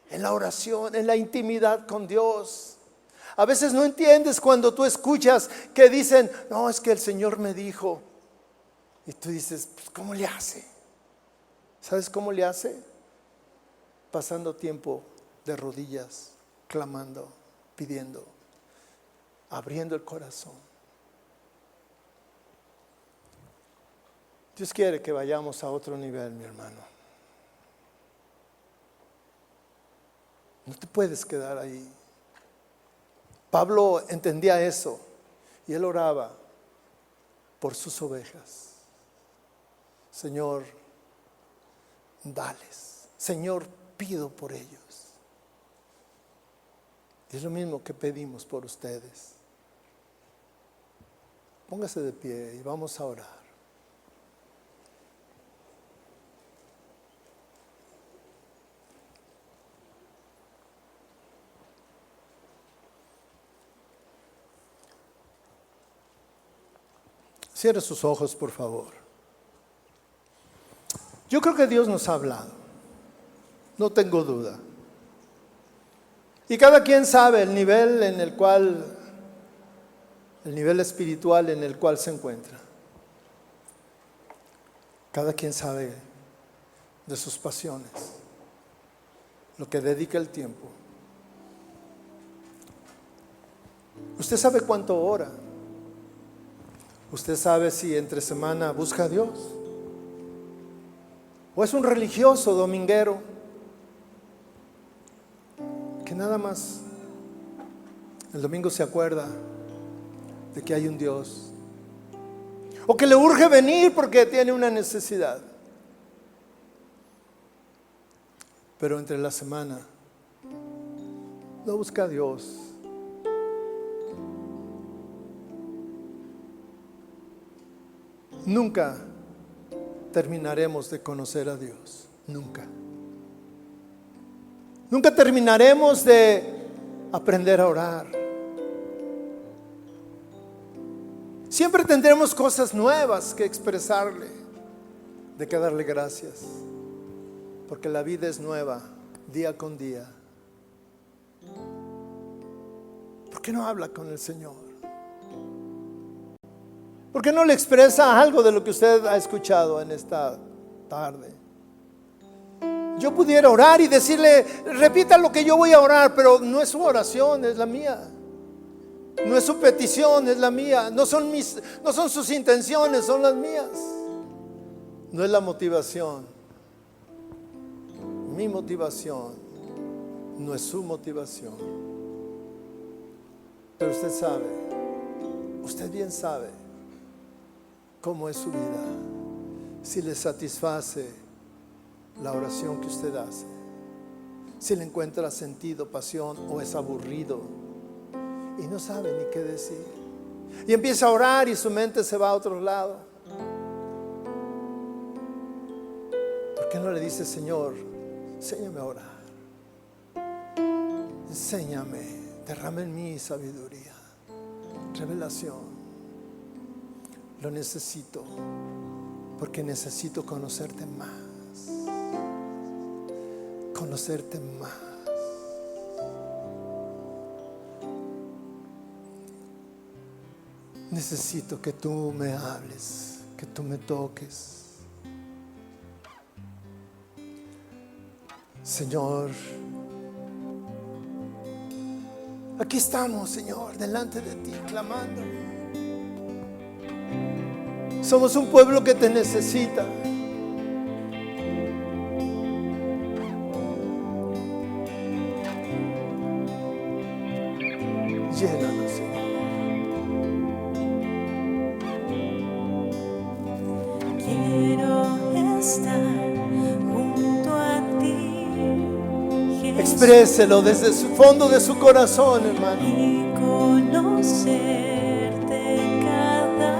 En la oración, en la intimidad con Dios. A veces no entiendes cuando tú escuchas que dicen, no, es que el Señor me dijo. Y tú dices, pues, ¿cómo le hace? ¿Sabes cómo le hace? Pasando tiempo de rodillas, clamando, pidiendo, abriendo el corazón. Dios quiere que vayamos a otro nivel, mi hermano. No te puedes quedar ahí. Pablo entendía eso y él oraba por sus ovejas. Señor, dales. Señor, pido por ellos. Y es lo mismo que pedimos por ustedes. Póngase de pie y vamos a orar. Cierre sus ojos, por favor. Yo creo que Dios nos ha hablado. No tengo duda. Y cada quien sabe el nivel espiritual en el cual se encuentra. Cada quien sabe de sus pasiones, lo que dedica el tiempo. Usted sabe cuánto ora. Usted sabe si entre semana busca a Dios. O es un religioso dominguero que nada más el domingo se acuerda de que hay un Dios o que le urge venir porque tiene una necesidad. Pero entre la semana no busca a Dios. Nunca terminaremos de conocer a Dios. Nunca. Nunca terminaremos de aprender a orar. Siempre tendremos cosas nuevas que expresarle, de que darle gracias, porque la vida es nueva día con día. ¿Por qué no habla con el Señor? ¿Por qué no le expresa algo de lo que usted ha escuchado en esta tarde? Yo pudiera orar y decirle, repita lo que yo voy a orar, pero no es su oración, es la mía. No es su petición, es la mía. No son sus intenciones, son las mías. No es la motivación. Mi motivación no es su motivación. Pero usted sabe, usted bien sabe cómo es su vida, si le satisface la oración que usted hace, si le encuentra sentido, pasión, o es aburrido y no sabe ni qué decir, y empieza a orar y su mente se va a otro lado. ¿Por qué no le dice, Señor, enséñame a orar, enséñame, derrama en mí sabiduría, revelación? Lo necesito, porque necesito conocerte más. Conocerte más. Necesito que tú me hables, que tú me toques. Señor, aquí estamos, Señor, delante de ti, clamando. Somos un pueblo que te necesita. Llénanos, Señor. Quiero estar junto a ti, Jesús, Expréselo desde el fondo de su corazón, hermano. y conocerte cada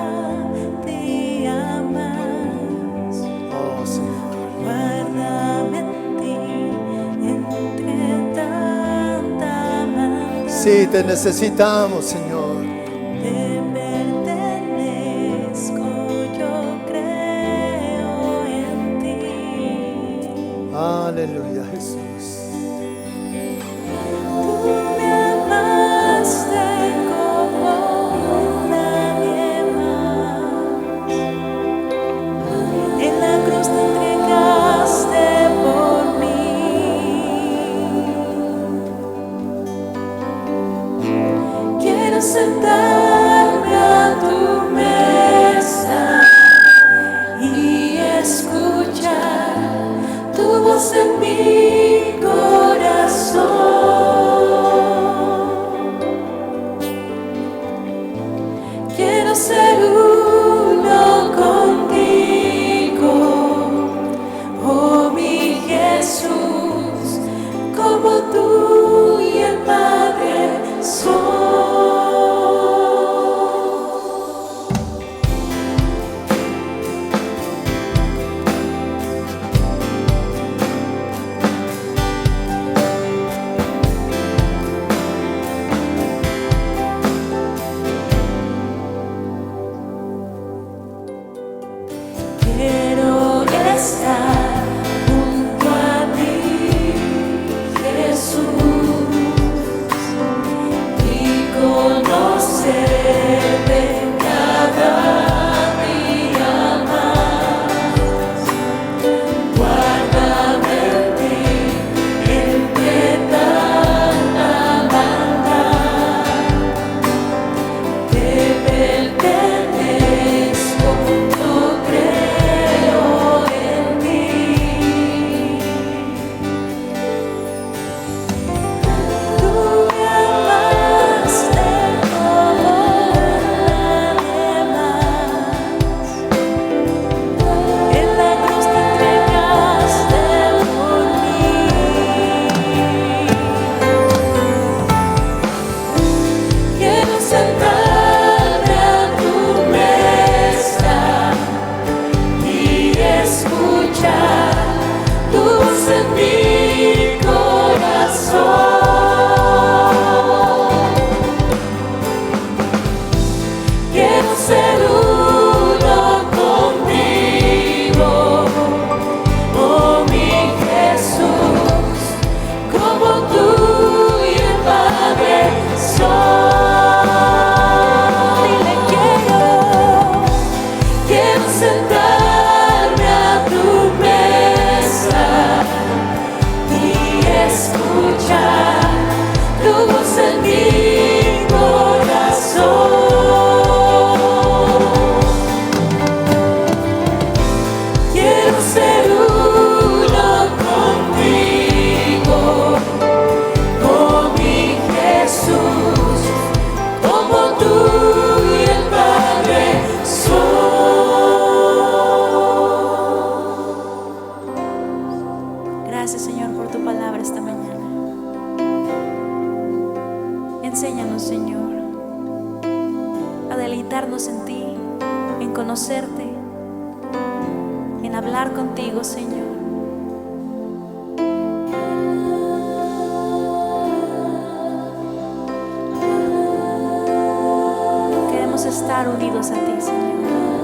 día más. Oh, Señor. Guárdame en ti entre tanta maldad. Sí, te necesitamos, Señor. Te pertenezco, yo creo en ti. Aleluya, Jesús. Tú me amaste como nadie más. En la cruz te entregaste por mí. Quiero sentarme a tu mesa y escuchar tu voz en mi corazón. Quiero ser uno contigo, oh mi Jesús, como tú y el Padre son. ser uno contigo, oh mi Jesús, como tú y el Padre son. Dile quiero sentarme a tu mesa y escuchar tu voz en mi corazón. Quiero ser uno contigo, oh mi Jesús, como tú y el Padre son. Gracias, Señor, por tu palabra esta mañana. Enséñanos, Señor, a deleitarnos en ti, en conocerte, en hablar contigo, Señor. Queremos estar unidos a ti, Señor.